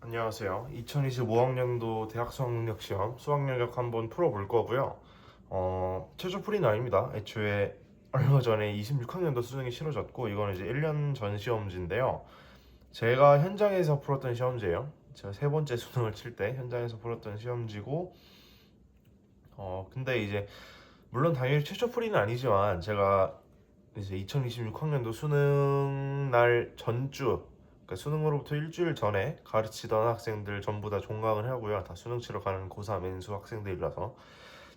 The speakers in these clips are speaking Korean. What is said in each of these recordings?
안녕하세요. 2025학년도 대학 수학능력시험 수학능력 한번 풀어볼 거고요. 최초 풀이는 아닙니다. 애초에 얼마 전에 26학년도 수능이 치러졌고 이거는 이제 1년 전 시험지인데요. 제가 현장에서 풀었던 시험지예요. 제가 세 번째 수능을 칠 때 현장에서 풀었던 시험지고 근데 이제 물론 당연히 최초 풀이는 아니지만 제가 이제 2026학년도 수능 날 전주, 그러니까 수능으로부터 일주일 전에 가르치던 학생들 전부 다 종강을 하고요. 다 수능 치러 가는 고3 N수 학생들이라서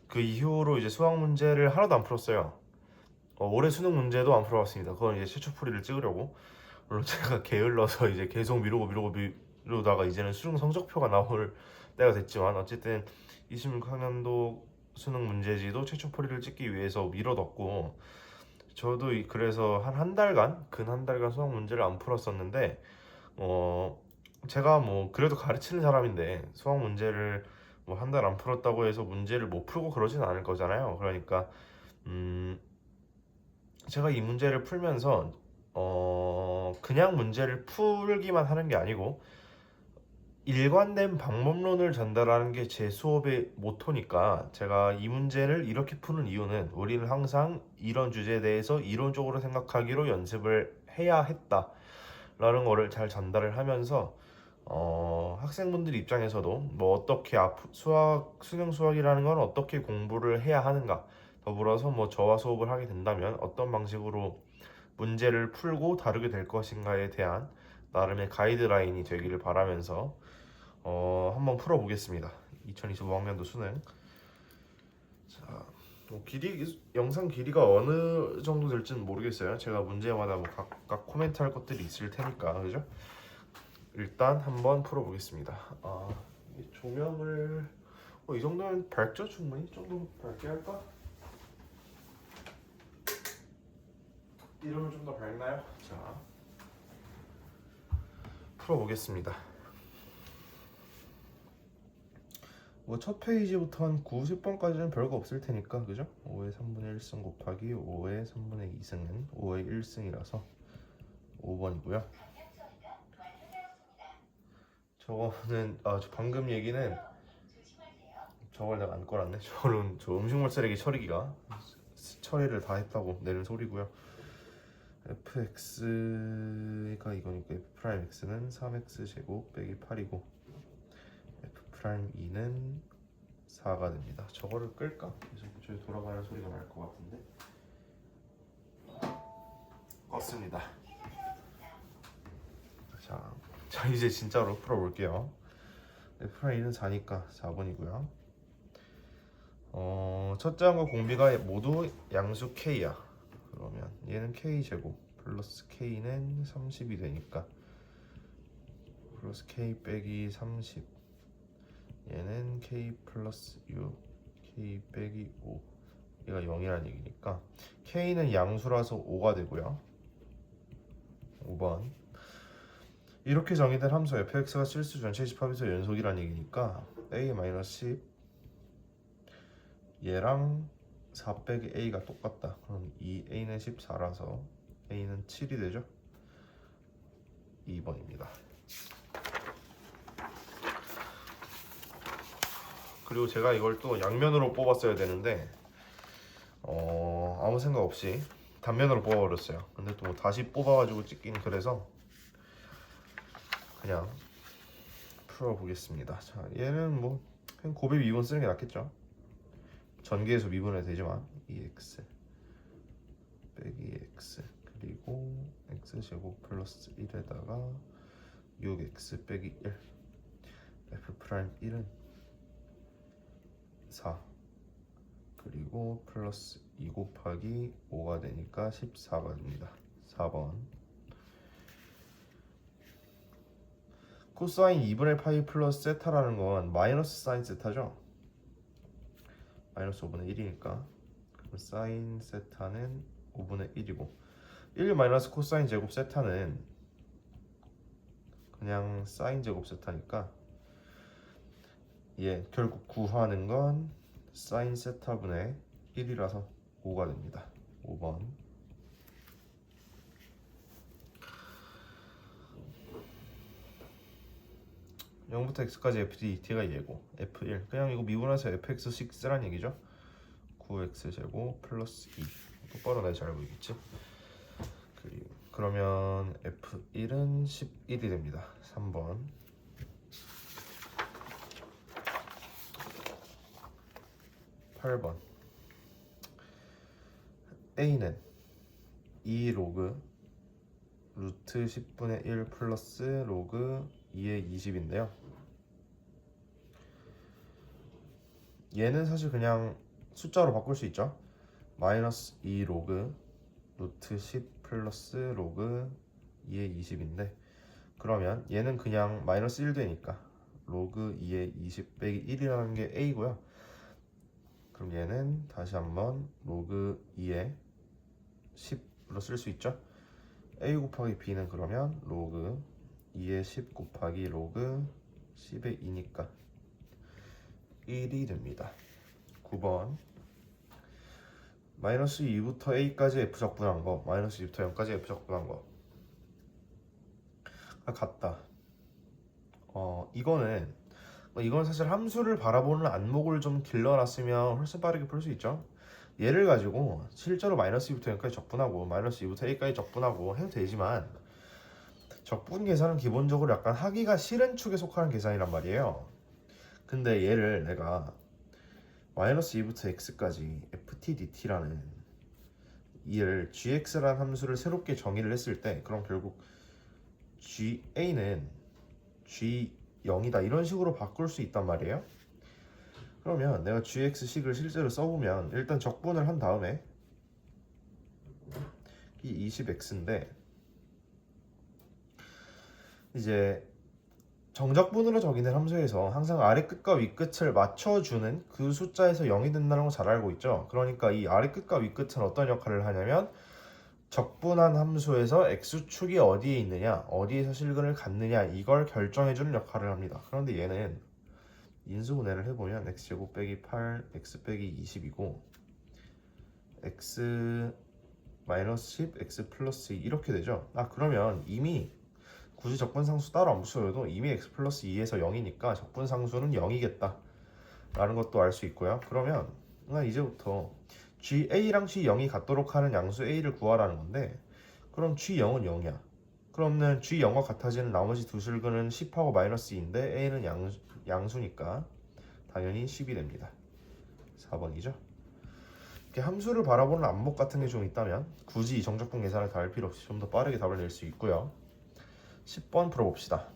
그 이후로 이제 수학 문제를 하나도 안 풀었어요. 올해 수능 문제도 안 풀어봤습니다. 그건 이제 최초 풀이를 찍으려고. 물론 제가 게을러서 이제 계속 미루다가 이제는 수능 성적표가 나올 때가 됐지만 어쨌든 26학년도 수능 문제지도 최초 풀이를 찍기 위해서 미뤄뒀고 저도 그래서 한 달간 근 한 달간 수학 문제를 안 풀었었는데 어 제가 뭐 그래도 가르치는 사람인데 수학 문제를 뭐 한 달 안 풀었다고 해서 문제를 못 풀고 그러진 않을 거잖아요. 그러니까 음 제가 이 문제를 풀면서 그냥 문제를 풀기만 하는 게 아니고 일관된 방법론을 전달하는 게 제 수업의 모토니까 제가 이 문제를 이렇게 푸는 이유는 우리는 항상 이런 주제에 대해서 이론적으로 생각하기로 연습을 해야 했다라는 거를 잘 전달을 하면서 학생분들 입장에서도 뭐 어떻게 수능 수학이라는 건 어떻게 공부를 해야 하는가 더불어서 뭐 저와 수업을 하게 된다면 어떤 방식으로 문제를 풀고 다루게 될 것인가에 대한 나름의 가이드라인이 되기를 바라면서 한번 풀어보겠습니다. 2025학년도 수능. 자, 영상 길이가 어느 정도 될지는 모르겠어요. 제가 문제마다 뭐 각각 코멘트할 것들이 있을 테니까, 그죠? 일단 한번 풀어보겠습니다. 이 조명을 이 정도면 밝죠? 충분히? 이 정도 밝게 할까? 이러면 좀 더 밝나요? 자, 풀어보겠습니다. 뭐 첫 페이지부터 한 90번까지는 별거 없을 테니까 그죠? 5의 3분의 1승 곱하기 5의 3분의 2승은 5의 1승이라서 5번이고요. 저거는 저 방금 얘기는 저걸 내가 안 꺼놨네. 저는 저 음식물 쓰레기 처리를 다 했다고 내는 소리고요. fx가 이거니까 f 프라임 x는 3x 제곱 빼기 8이고 f 프라임 2는 4가 됩니다. 저거를 끌까? 계속 저기 돌아가는 소리가 날 것 같은데. 껐습니다. 자 이제 진짜로 풀어볼게요. 프라임 2는 4니까 4번이고요. 첫째 항과 공비가 모두 양수 k야. 그러면 얘는 k 제곱 플러스 k는 30이 되니까 플러스 k 빼기 30. 얘는 k 플러스 6 k 빼기 5. 얘가 0이라는 얘기니까 k는 양수라서 5가 되고요. 5번. 이렇게 정의된 함수 fx가 실수 전체 집합에서 연속이라는 얘기니까 a-10 얘랑 4 빼기 a가 똑같다. 그럼 2a는 14라서 a는 7이 되죠. 2번입니다. 그리고 제가 이걸 또 양면으로 뽑았어야 되는데 아무 생각 없이 단면으로 뽑아버렸어요. 근데 또 뭐 다시 뽑아가지고 찍긴 그래서 그냥 풀어보겠습니다. 자, 얘는 뭐 그냥 곱의 미분 쓰는 게 낫겠죠. 전개해서 미분해도 되지만 2x 빼기 x 그리고 x제곱 플러스 1에다가 6x 빼기 1 f 프라임 1은 4 그리고 플러스 2 곱하기 5가 되니까 14가 됩니다. 4번. 코사인 2분의 파이 플러스 세타라는 건 마이너스 사인 세타죠. 마이너스 5분의 1이니까 그럼 사인 세타는 5분의 1이고 1 마이너스 코사인 제곱 세타는 그냥 사인 제곱 세타니까 결국 구하는 건 사인 세타분의 1이라서 5가 됩니다. 5번. 0부터 x까지 fdt가 얘고 f1 그냥 이거 미분해서 fx6란 얘기죠. 9x제곱 플러스 2 똑바로 나잘 알고 있겠지. 그러면 f1은 11이 됩니다. 3번. 8번 a는 2 로그 루트 10분의 1 플러스 로그 2의 20인데요. 얘는 사실 그냥 숫자로 바꿀 수 있죠. 마이너스 2 로그 루트 10 플러스 로그 2의 20인데 그러면 얘는 그냥 마이너스 1 되니까 로그 2의 20 빼기 1이라는 게 a고요. 그럼 얘는 다시 한번 로그 2의 10으로 쓸 수 있죠. a 곱하기 b는 그러면 로그 2의 10 곱하기 로그 10의 2니까 1이 됩니다. 9번 마이너스 2부터 a까지 f 적분한 거 마이너스 2부터 0까지 f 적분한 거 같다. 이건 사실 함수를 바라보는 안목을 좀 길러놨으면 훨씬 빠르게 풀 수 있죠. 얘를 가지고 실제로 마이너스 2부터 0까지 적분하고 마이너스 2부터 a까지 적분하고 해도 되지만 적분 계산은 기본적으로 약간 하기가 싫은 축에 속하는 계산이란 말이에요. 근데 얘를 내가 마이너스 2부터 x까지 ftdt라는 이를 gx라는 함수를 새롭게 정의를 했을 때 그럼 결국 ga는 g0이다 이런 식으로 바꿀 수 있단 말이에요. 그러면 내가 gx식을 실제로 써보면 일단 적분을 한 다음에 이 20x인데 이제 정적분으로 적이는 함수에서 항상 아래 끝과 위 끝을 맞춰주는 그 숫자에서 0이 된다는 거 잘 알고 있죠. 그러니까 이 아래 끝과 위 끝은 어떤 역할을 하냐면 적분한 함수에서 x축이 어디에 있느냐 어디에서 실근을 갖느냐 이걸 결정해주는 역할을 합니다. 그런데 얘는 인수분해를 해보면 x제곱 빼기 8 x 빼기 20이고 x 마이너스 10 x 플러스 2 이렇게 되죠. 그러면 이미 굳이 적분상수 따로 안 붙여도 이미 x 플러스 2에서 0이니까 적분상수는 0이겠다 라는 것도 알 수 있고요. 그러면 이제부터 GA랑 G0이 같도록 하는 양수 A를 구하라는 건데 그럼 G0은 0이야. 그러면 G0과 같아지는 나머지 두 실근은 10하고 마이너스 2인데 A는 양수니까 당연히 10이 됩니다. 4번이죠. 이렇게 함수를 바라보는 안목 같은 게 좀 있다면 굳이 이 정적분 계산을 다 할 필요 없이 좀 더 빠르게 답을 낼 수 있고요. 10번 풀어봅시다.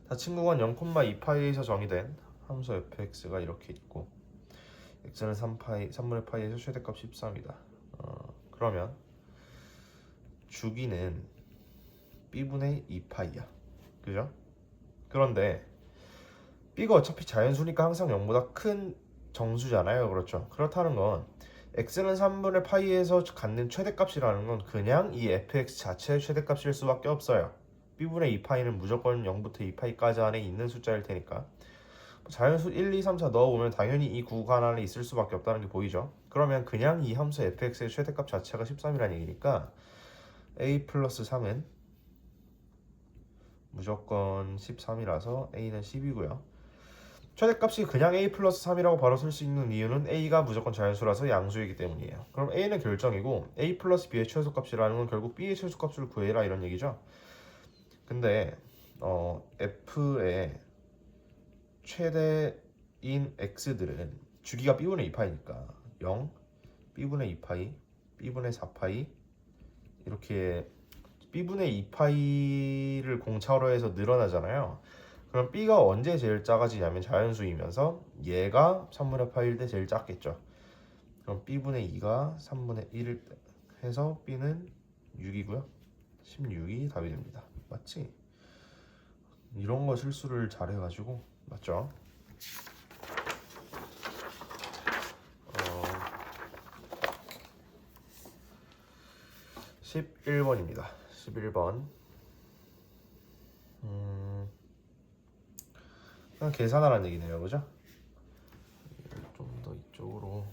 다친구관 0,2파이에서 정의된 함수 fx가 이렇게 있고 x는 3분의 파이에서 최대값 13이다. 그러면 주기는 b분의 2파이야. 그죠? 그런데 b가 어차피 자연수니까 항상 0보다 큰 정수잖아요. 그렇죠? 그렇다는 건 x는 3분의 파이에서 갖는 최대값이라는 건 그냥 이 fx 자체의 최대값일 수밖에 없어요. b분의 2파이는 무조건 0부터 2파이까지 안에 있는 숫자일 테니까 자연수 1, 2, 3, 4 넣어보면 당연히 이 구간 안에 있을 수밖에 없다는 게 보이죠. 그러면 그냥 이 함수 fx의 최대값 자체가 13이라는 얘기니까 a 플러스 3은 무조건 13이라서 a는 10이고요. 최대값이 그냥 a 플러스 3이라고 바로 쓸 수 있는 이유는 a가 무조건 자연수라서 양수이기 때문이에요. 그럼 a는 결정이고 a 플러스 b의 최소값이라는 건 결국 b의 최소값을 구해라 이런 얘기죠. 근데 f의 최대인 x들은 주기가 b분의 2파이니까 0, b분의 2파이, b분의 4파이 이렇게 b분의 2파이를 공차로 해서 늘어나잖아요. 그럼 b가 언제 제일 작아지냐면 자연수이면서 얘가 3분의 파이일 때 제일 작겠죠. 그럼 b분의 2가 3분의 1일 때 해서 b는 6이고요. 16이 답이 됩니다. 맞지? 이런 거 실수를 잘 해가지고 맞죠? 11번입니다. 11번 그냥 계산하라는 얘기네요. 그죠? 좀 더 이쪽으로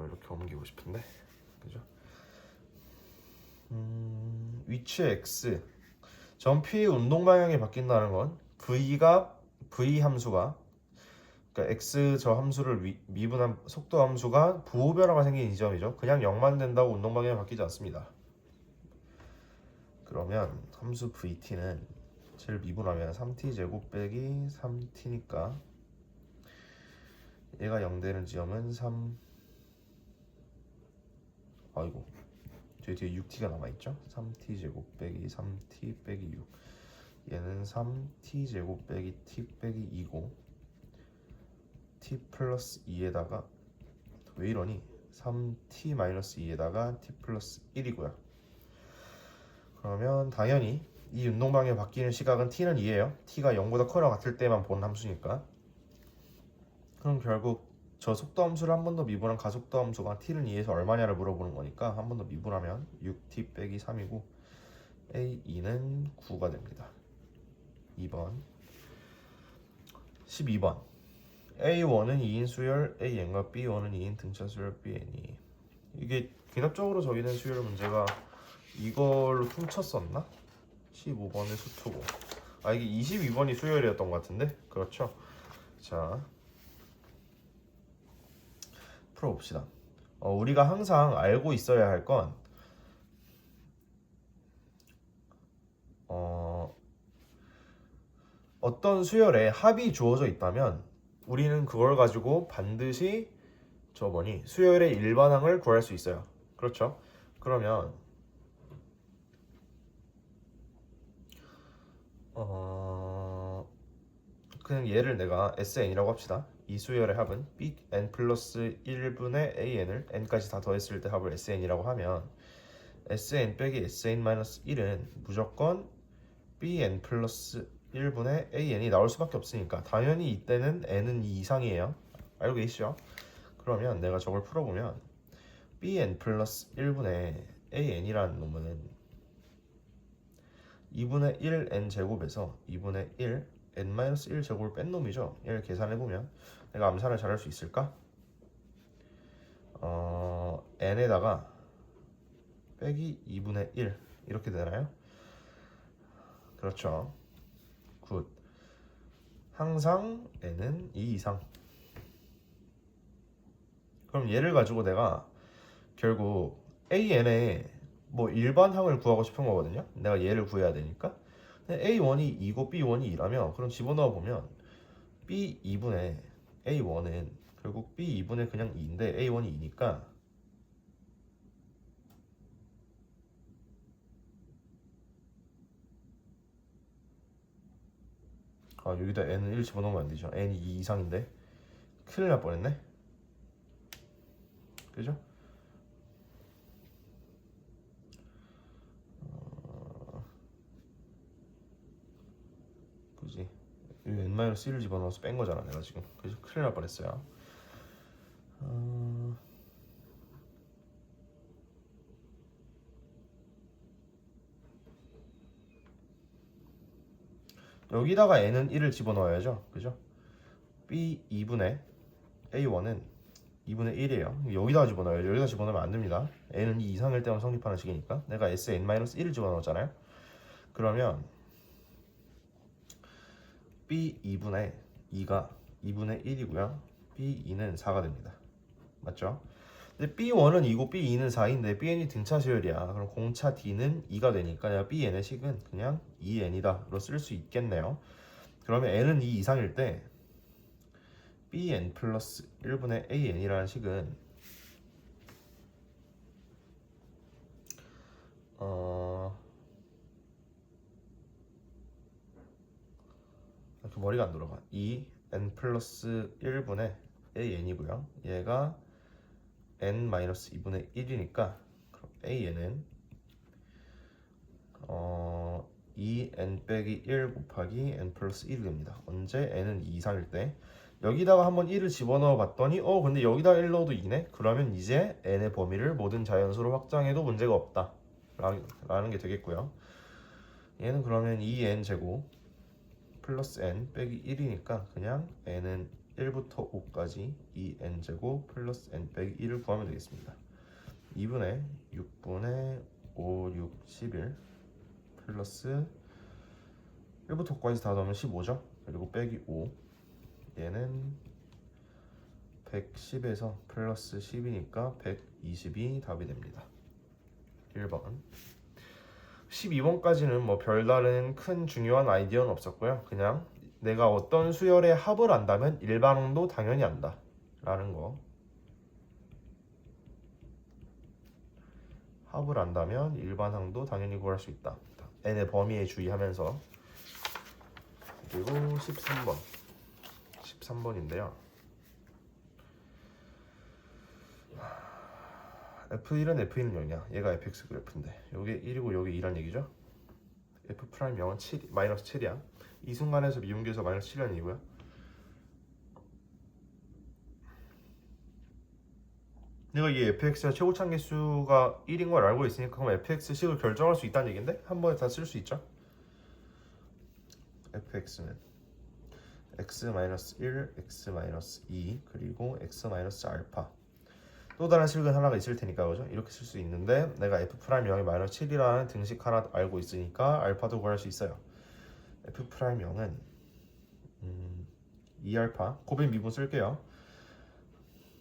이렇게 옮기고 싶은데 그죠? 위치 x 전 P의 운동 방향이 바뀐다는 건 V 함수가 그러니까 x 저 함수를 미분한 속도 함수가 부호 변화가 생긴 이 점이죠. 그냥 0만 된다고 운동 방향이 바뀌지 않습니다. 그러면 함수 vt는 쟤를 미분하면 3t 제곱 빼기 3t니까 얘가 0 되는 지점은 3 아이고 뒤에 6t가 남아있죠. 3t 제곱 빼기 3t 빼기 6 얘는 3t 제곱 빼기 t 빼기 2고 t 플러스 2에다가 왜 이러니 3t 마이너스 2에다가 t 플러스 1이고요. 그러면 당연히 이 운동방향이 바뀌는 시각은 t는 2예요. t가 0보다 커나 같을 때만 본 함수니까. 그럼 결국 저 속도 함수를 한 번 더 미분한 가속도 함수가 t는 2에서 얼마냐를 물어보는 거니까 한 번 더 미분하면 6t 빼기 3이고 a2는 9가 됩니다. 2번 12번 A1은 2인 수열 AN과 B1은 2인 등차 수열 BN이 이게 귀납적으로 적이는 수열 문제가 이걸로 퉁쳤었나? 15번의 수투고 이게 22번이 수열이었던 것 같은데? 그렇죠? 자 풀어봅시다. 우리가 항상 알고 있어야 할 건 어떤 수열에 합이 주어져 있다면 우리는 그걸 가지고 반드시 수열의 일반항을 구할 수 있어요. 그렇죠? 그러면 그냥 얘를 내가 SN이라고 합시다. 이 수열의 합은 Bn 플러스 1분의 AN을 n까지 다 더했을 때 합을 SN이라고 하면 SN 빼기 SN 마이너스 1은 무조건 Bn 플러스 1분의 AN이 나올 수밖에 없으니까 당연히 이때는 n은 2 이상이에요. 알고 계시죠? 그러면 내가 저걸 풀어보면 Bn 플러스 1분의 AN이라는 놈은 2분의 1 n 제곱에서 2분의 1 n-1 제곱을 뺀 놈이죠. 얘를 계산해보면 내가 암산을 잘할 수 있을까? n에다가 빼기 2분의 1 이렇게 되나요? 그렇죠. 굿. 항상 n은 2 이상. 그럼 얘를 가지고 내가 결국 AN의 일반항을 구하고 싶은 거거든요. 내가 얘를 구해야 되니까. A1이 2고 B1이 2라면 그럼 집어넣어 보면 B2분의 A1은 결국 B2분의 그냥 2인데 A1이 2니까 여기다 n은 1 집어넣으면 안 되죠. n이 2 이상인데 큰일 날 뻔했네. 그죠? 그지? n-1을 집어넣어서 뺀 거잖아 내가 지금. 그래서 큰일 날 뻔했어요. 여기다가 n은 1을 집어넣어야죠. 그죠? B2분의 A1은 2분의 1이에요. 여기다가 집어넣어요. 여기다 집어넣으면 안 됩니다. n은 2 이상일 때만 성립하는 식이니까. 내가 SN-1을 집어넣었잖아요. 그러면 B2분의 2가 2분의 1이고요. B2는 4가 됩니다. 맞죠? 근데 B1은 2고 B2는 4인데 BN이 등차 수열이야. 그럼 공차 D는 2가 되니까 내가 BN의 식은 그냥 2N이다 로 쓸 수 있겠네요. 그러면 N은 2 이상일 때 BN 플러스 1분의 AN이라는 식은 이렇게 머리가 안 돌아가. 2N 플러스 1분의 AN이고요. 얘가 N 마이너스 2분의 1이니까 그럼 AN은 2N 빼기 1 곱하기 N 플러스 1이 됩니다. 언제? N은 2 이상일 때. 여기다가 한번 1을 집어넣어 봤더니 근데 여기다 1 넣어도 2네? 그러면 이제 n의 범위를 모든 자연수로 확장해도 문제가 없다 라는 게 되겠고요. 얘는 그러면 2n 제곱 플러스 n 빼기 1이니까 그냥 n은 1부터 5까지 2n 제곱 플러스 n 빼기 1을 구하면 되겠습니다. 2분의 6분의 5, 6, 11 플러스 1부터 9까지 다 넣으면 15죠. 그리고 빼기 5. 얘는 110에서 플러스 10이니까 120이 답이 됩니다. 1번. 12번까지는 뭐 별다른 큰 중요한 아이디어는 없었고요. 그냥 내가 어떤 수열의 합을 안다면 일반항도 당연히 안다 라는 거. 합을 안다면 일반항도 당연히 구할 수 있다. n의 범위에 주의하면서. 그리고 13번. 13번인데요. F1은 F2는 0이야. 얘가 fx 그래프인데 요게 1이고 요게 2란 얘기죠. F 프라임 0은 7, 마이너스 7이야. 이 순간에서 미분계에서 마이너스 7이라는 얘기고요. 내가 이 fx의 최고차계수가 1인 걸 알고 있으니까 그럼 fx식을 결정할 수 있다는 얘긴데 한 번에 다 쓸 수 있죠. fx는 x-1, x-2 그리고 x-알파. 또 다른 식은 하나가 있을 테니까 그죠? 이렇게 쓸 수 있는데 내가 f 프라임 0이 마이너스 7이라는 등식 하나 알고 있으니까 알파도 구할 수 있어요. f 프라임 0은 2알파 고빈 미분 쓸게요.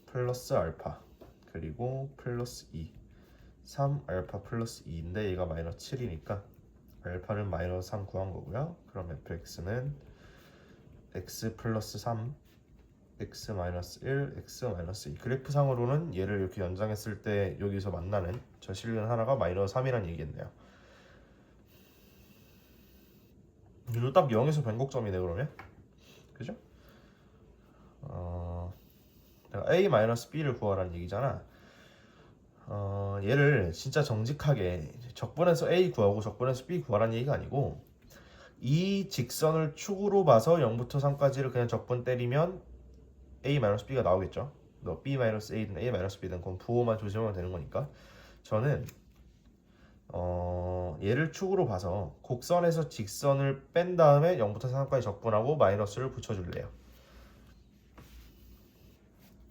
플러스 알파 그리고 플러스 2 3알파 플러스 2인데 얘가 마이너스 7이니까 알파는 마이너스 3 구한 거고요. 그럼 fx는 x 플러스 3 x 마이너스 1 x 마이너스 2. 그래프상으로는 얘를 이렇게 연장했을 때 여기서 만나는 저 실근 하나가 마이너스 3이라는 얘기겠네요. 이거 딱 0에서 변곡점이네 그러면. 그죠? 내가 a 마이너스 b를 구하라는 얘기잖아. 얘를 진짜 정직하게 적분해서 a 구하고 적분해서 b 구하라는 얘기가 아니고 이 직선을 축으로 봐서 0부터 3까지를 그냥 적분 때리면 a 마이너스 b가 나오겠죠. 너 b 마이너스 a든 a 마이너스 b든 그건 부호만 조심하면 되는 거니까. 저는 얘를 축으로 봐서 곡선에서 직선을 뺀 다음에 0부터 3까지 적분하고 마이너스를 붙여줄래요.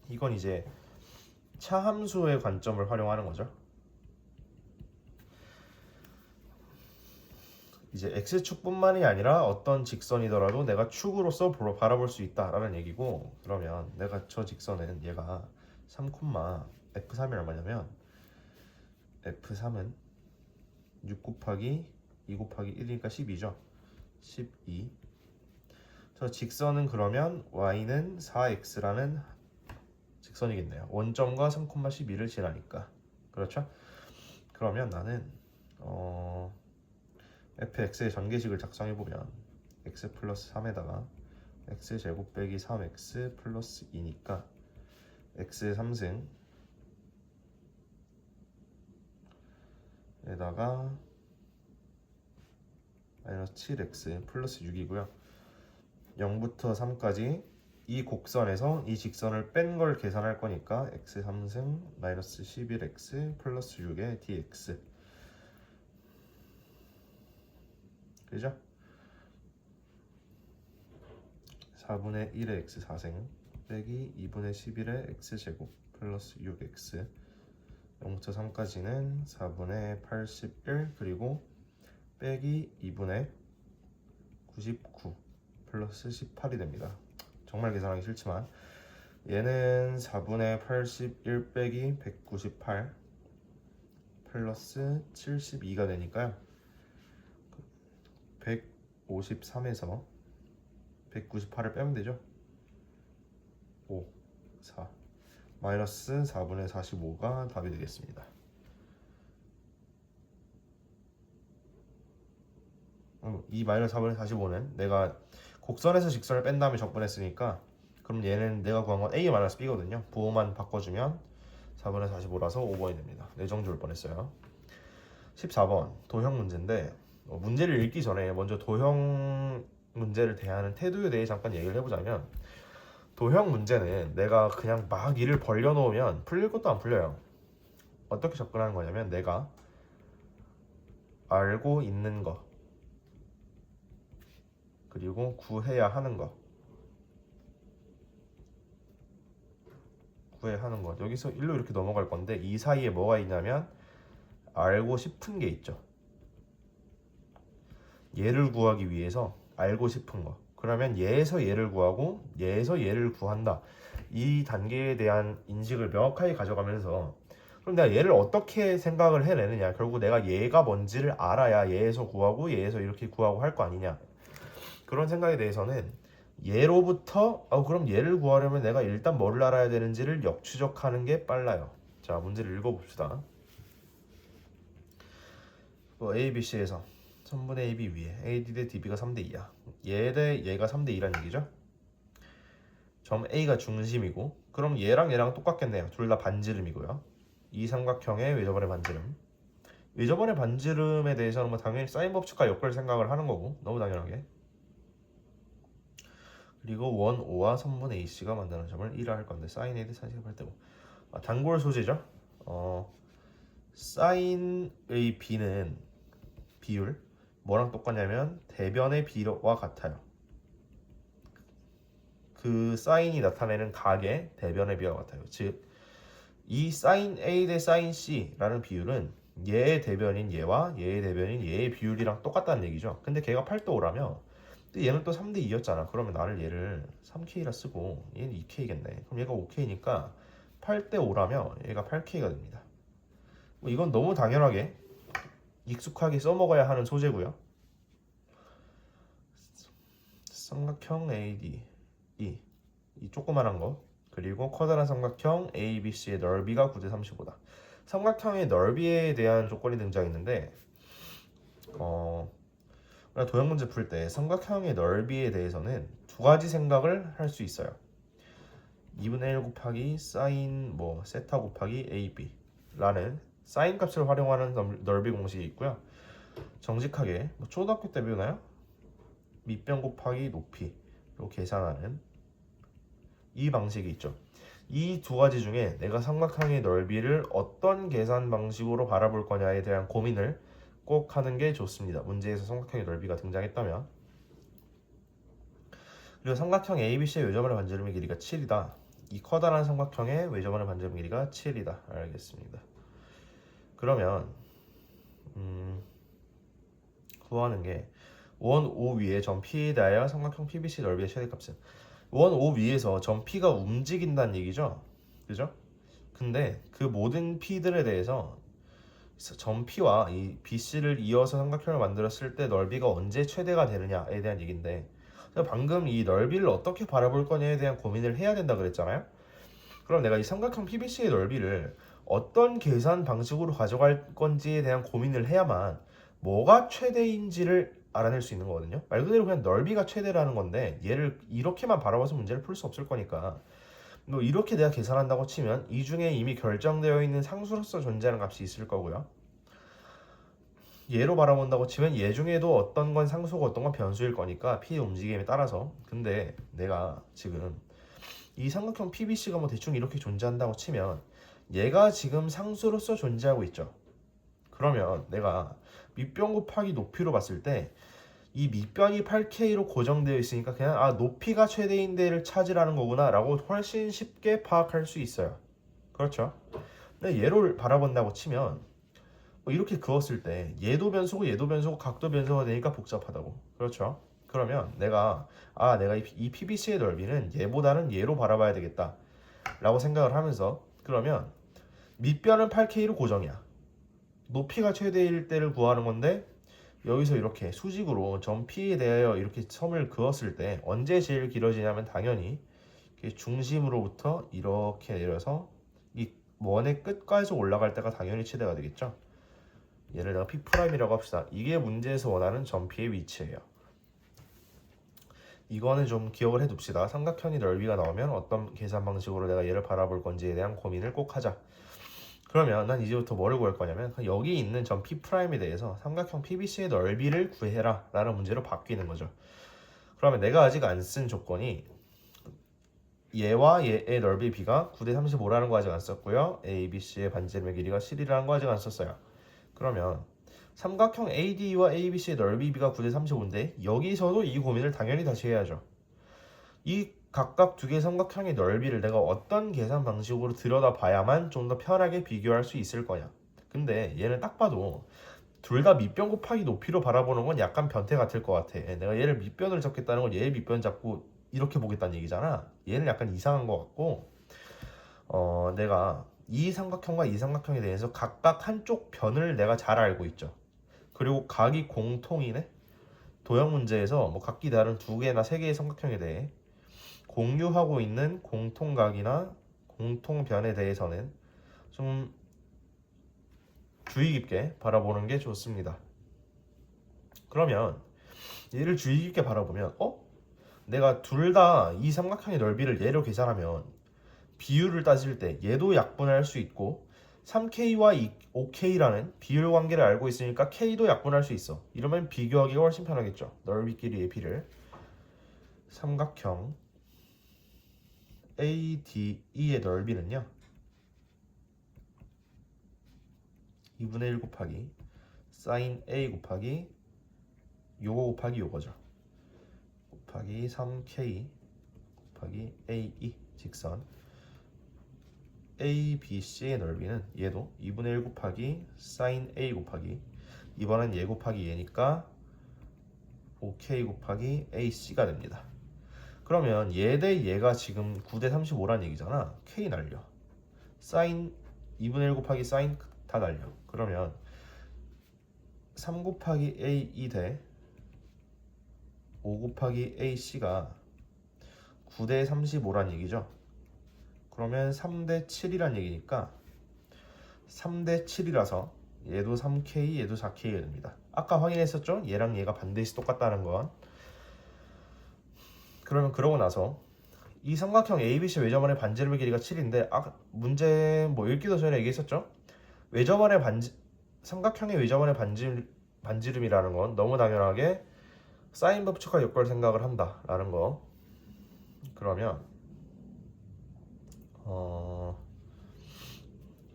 이건 이제 차함수의 관점을 활용하는 거죠. 이제 x축뿐만이 아니라 어떤 직선이더라도 내가 축으로서 바라볼 수 있다라는 얘기고, 그러면 내가 저 직선은 얘가 3, f3이 얼마냐면 f3은 6 곱하기 2 곱하기 1이니까 12죠. 12. 저 직선은 그러면 y는 4x라는 직선이겠네요. 원점과 3,12를 지나니까. 그렇죠? 그러면 나는 fx의 전개식을 작성해보면 x 플러스 3에다가 x제곱 빼기 3x 플러스 2니까 x의 3승 에다가 마이너스 7x 플러스 6이고요. 0부터 3까지 이 곡선에서 이 직선을 뺀 걸 계산할 거니까 x 3승 마이너스 11x 플러스 6의 dx. 그죠? 4분의 1의 x 4승 빼기 2분의 11의 x제곱 플러스 6x 0부터 3까지는 4분의 81 그리고 빼기 2분의 99 플러스 18이 됩니다. 정말 계산하기 싫지만 얘는 4분의 81 빼기 198 플러스 72가 되니까요. 153에서 198을 빼면 되죠. 5, 4 마이너스 4분의 45가 답이 되겠습니다. 이 마이너스 4분의 45는 내가 곡선에서 직선을 뺀 다음에 적분했으니까, 그럼 얘는 내가 구한 건 a 마이너스 b거든요. 부호만 바꿔주면 4분의 45라서 5번이 됩니다. 내정 줄 뻔했어요. 14번 도형 문제인데, 문제를 읽기 전에 먼저 도형 문제를 대하는 태도에 대해 잠깐 얘기를 해보자면, 도형 문제는 내가 그냥 막 일을 벌려놓으면 풀릴 것도 안 풀려요. 어떻게 접근하는 거냐면, 내가 알고 있는 거 그리고 구해야 하는 거 여기서 1로 이렇게 넘어갈 건데, 이 사이에 뭐가 있냐면 알고 싶은 게 있죠. 얘를 구하기 위해서 알고 싶은 거. 그러면 얘에서 얘를 구하고 얘에서 얘를 구한다. 이 단계에 대한 인식을 명확하게 가져가면서 그럼 내가 얘를 어떻게 생각을 해내느냐. 결국 내가 얘가 뭔지를 알아야 얘에서 구하고 얘에서 이렇게 구하고 할 거 아니냐. 그런 생각에 대해서는 얘로부터 그럼 얘를 구하려면 내가 일단 뭐를 알아야 되는지를 역추적하는 게 빨라요. 자, 문제를 읽어봅시다. A, B, C에서 3분의 AB 위에 AD 대 DB가 3대 2야. 얘 대 얘가 3대 2란 얘기죠. 점 A가 중심이고 그럼 얘랑 얘랑 똑같겠네요. 둘 다 반지름이고요. 이 삼각형의 외접원의 반지름. 외접원의 반지름에 대해서는 뭐 당연히 사인 법칙과 엮을 생각을 하는 거고 너무 당연하게. 그리고 원 O와 3분의 AC가 만드는 점을 1을 할 건데 사인 A 대 사인 8대고 단골 소재죠. 사인의 B는 비율 뭐랑 똑같냐면 대변의 비와 같아요. 그 사인이 나타내는 각의 대변의 비와 같아요. 즉, 이 사인 A 대 사인 C라는 비율은 얘의 대변인 얘와 얘의 대변인 얘의 비율이랑 똑같다는 얘기죠. 근데 걔가 8대 5라며 얘는 또 3대 2였잖아. 그러면 나를 얘를 3K라 쓰고 얘는 2K겠네. 그럼 얘가 5K니까 8대 5라며 얘가 8K가 됩니다. 뭐 이건 너무 당연하게 익숙하게 써먹어야 하는 소재고요. 삼각형 AD 이 조그만한 거 그리고 커다란 삼각형 ABC의 넓이가 9대 35다. 삼각형의 넓이에 대한 조건이 등장했는데 도형 문제 풀 때 삼각형의 넓이에 대해서는 두 가지 생각을 할 수 있어요. 2분의 1 곱하기 사인 세타 곱하기 AB라는 사인 값을 활용하는 넓이 공식이 있고요. 정직하게 초등학교 때 배우나요? 밑변 곱하기 높이로 계산하는 이 방식이 있죠. 이 두 가지 중에 내가 삼각형의 넓이를 어떤 계산 방식으로 바라볼 거냐에 대한 고민을 꼭 하는 게 좋습니다. 문제에서 삼각형의 넓이가 등장했다면. 그리고 삼각형 ABC의 외접원의 반지름의 길이가 7이다. 이 커다란 삼각형의 외접원의 반지름 길이가 7이다. 알겠습니다. 그러면 구하는 게 원 O 위에 점 P에 대하여 삼각형 PBC 넓이의 최대값은 원 O 위에서 점 P가 움직인다는 얘기죠. 그죠? 근데 그 모든 P들에 대해서 점 P와 이 BC를 이어서 삼각형을 만들었을 때 넓이가 언제 최대가 되느냐에 대한 얘기인데 방금 이 넓이를 어떻게 바라볼 거냐에 대한 고민을 해야 된다 그랬잖아요. 그럼 내가 이 삼각형 PBC의 넓이를 어떤 계산 방식으로 가져갈 건지에 대한 고민을 해야만 뭐가 최대인지를 알아낼 수 있는 거거든요. 말 그대로 그냥 넓이가 최대라는 건데 얘를 이렇게만 바라봐서 문제를 풀 수 없을 거니까 이렇게 내가 계산한다고 치면 이 중에 이미 결정되어 있는 상수로서 존재하는 값이 있을 거고요. 얘로 바라본다고 치면 얘 중에도 어떤 건 상수고 어떤 건 변수일 거니까 P의 움직임에 따라서. 근데 내가 지금 이 삼각형 PBC가 대충 이렇게 존재한다고 치면 얘가 지금 상수로서 존재하고 있죠. 그러면 내가 밑변 곱하기 높이로 봤을 때 이 밑변이 8K로 고정되어 있으니까 그냥 높이가 최대인 데를 찾으라는 거구나 라고 훨씬 쉽게 파악할 수 있어요. 그렇죠? 근데 얘를 바라본다고 치면 이렇게 그었을 때 얘도 변수고 각도 변수가 되니까 복잡하다고. 그렇죠? 그러면 내가 이 PBC의 넓이는 얘보다는 얘로 바라봐야 되겠다 라고 생각을 하면서 그러면 밑변은 8K로 고정이야. 높이가 최대일 때를 구하는 건데 여기서 이렇게 수직으로 점 P에 대하여 이렇게 점을 그었을 때 언제 제일 길어지냐면 당연히 중심으로부터 이렇게 내려서 이 원의 끝까지 올라갈 때가 당연히 최대가 되겠죠. 얘를 내가 P'이라고 합시다. 이게 문제에서 원하는 점 P의 위치예요. 이거는 좀 기억을 해둡시다. 삼각형의 넓이가 나오면 어떤 계산 방식으로 내가 얘를 바라볼 건지에 대한 고민을 꼭 하자. 그러면 난 이제부터 뭐를 구할 거냐면 여기 있는 점 P'에 대해서 삼각형 PBC의 넓이를 구해라 라는 문제로 바뀌는 거죠. 그러면 내가 아직 안 쓴 조건이 얘와 얘의 넓이 B가 9대 35라는 거 아직 안 썼고요. ABC의 반지름의 길이가 7이라는 거 아직 안 썼어요. 그러면 삼각형 AD와 ABC의 넓이 B가 9대 35인데 여기서도 이 고민을 당연히 다시 해야죠. 이 각각 두 개의 삼각형의 넓이를 내가 어떤 계산 방식으로 들여다봐야만 좀 더 편하게 비교할 수 있을 거냐. 근데 얘는 딱 봐도 둘 다 밑변 곱하기 높이로 바라보는 건 약간 변태 같을 것 같아. 내가 얘를 밑변을 잡겠다는 건 얘의 밑변 잡고 이렇게 보겠다는 얘기잖아. 얘는 약간 이상한 것 같고, 내가 이 삼각형과 이 삼각형에 대해서 각각 한쪽 변을 내가 잘 알고 있죠. 그리고 각이 공통이네. 도형 문제에서 뭐 각기 다른 두 개나 세 개의 삼각형에 대해 공유하고 있는 공통각이나 공통변에 대해서는 좀 주의 깊게 바라보는 게 좋습니다. 그러면 얘를 주의 깊게 바라보면 내가 둘 다 이 삼각형의 넓이를 얘로 계산하면 비율을 따질 때 얘도 약분할 수 있고 3K와 5K라는 비율 관계를 알고 있으니까 K도 약분할 수 있어. 이러면 비교하기가 훨씬 편하겠죠. 넓이끼리의 비를. 삼각형 ADE의 넓이는요 2분의 1 곱하기 sin A 곱하기 요거 곱하기 요거죠. 곱하기 3K 곱하기 AE 직선 ABC의 넓이는 얘도 2분의 1 곱하기 sin A 곱하기 이번엔 얘 곱하기 얘니까 5K 곱하기 AC가 됩니다. 그러면 얘 대 얘가 지금 9대 35란 얘기잖아. K 날려. sin 2분의 1 곱하기 sin 다 날려. 그러면 3 곱하기 AE 대 5 곱하기 AC가 9대 35란 얘기죠. 그러면 3대 7이란 얘기니까 3대 7이라서 얘도 3K 얘도 4K가 됩니다. 아까 확인했었죠? 얘랑 얘가 반드시 똑같다는 건. 그러면 그러고 나서 이 삼각형 ABC 외접원의 반지름의 길이가 7인데 문제 뭐 읽기도 전에 얘기했었죠? 삼각형의 외접원의 반지름이라는 건 너무 당연하게 사인 법칙과 엮을 생각을 한다라는 거. 그러면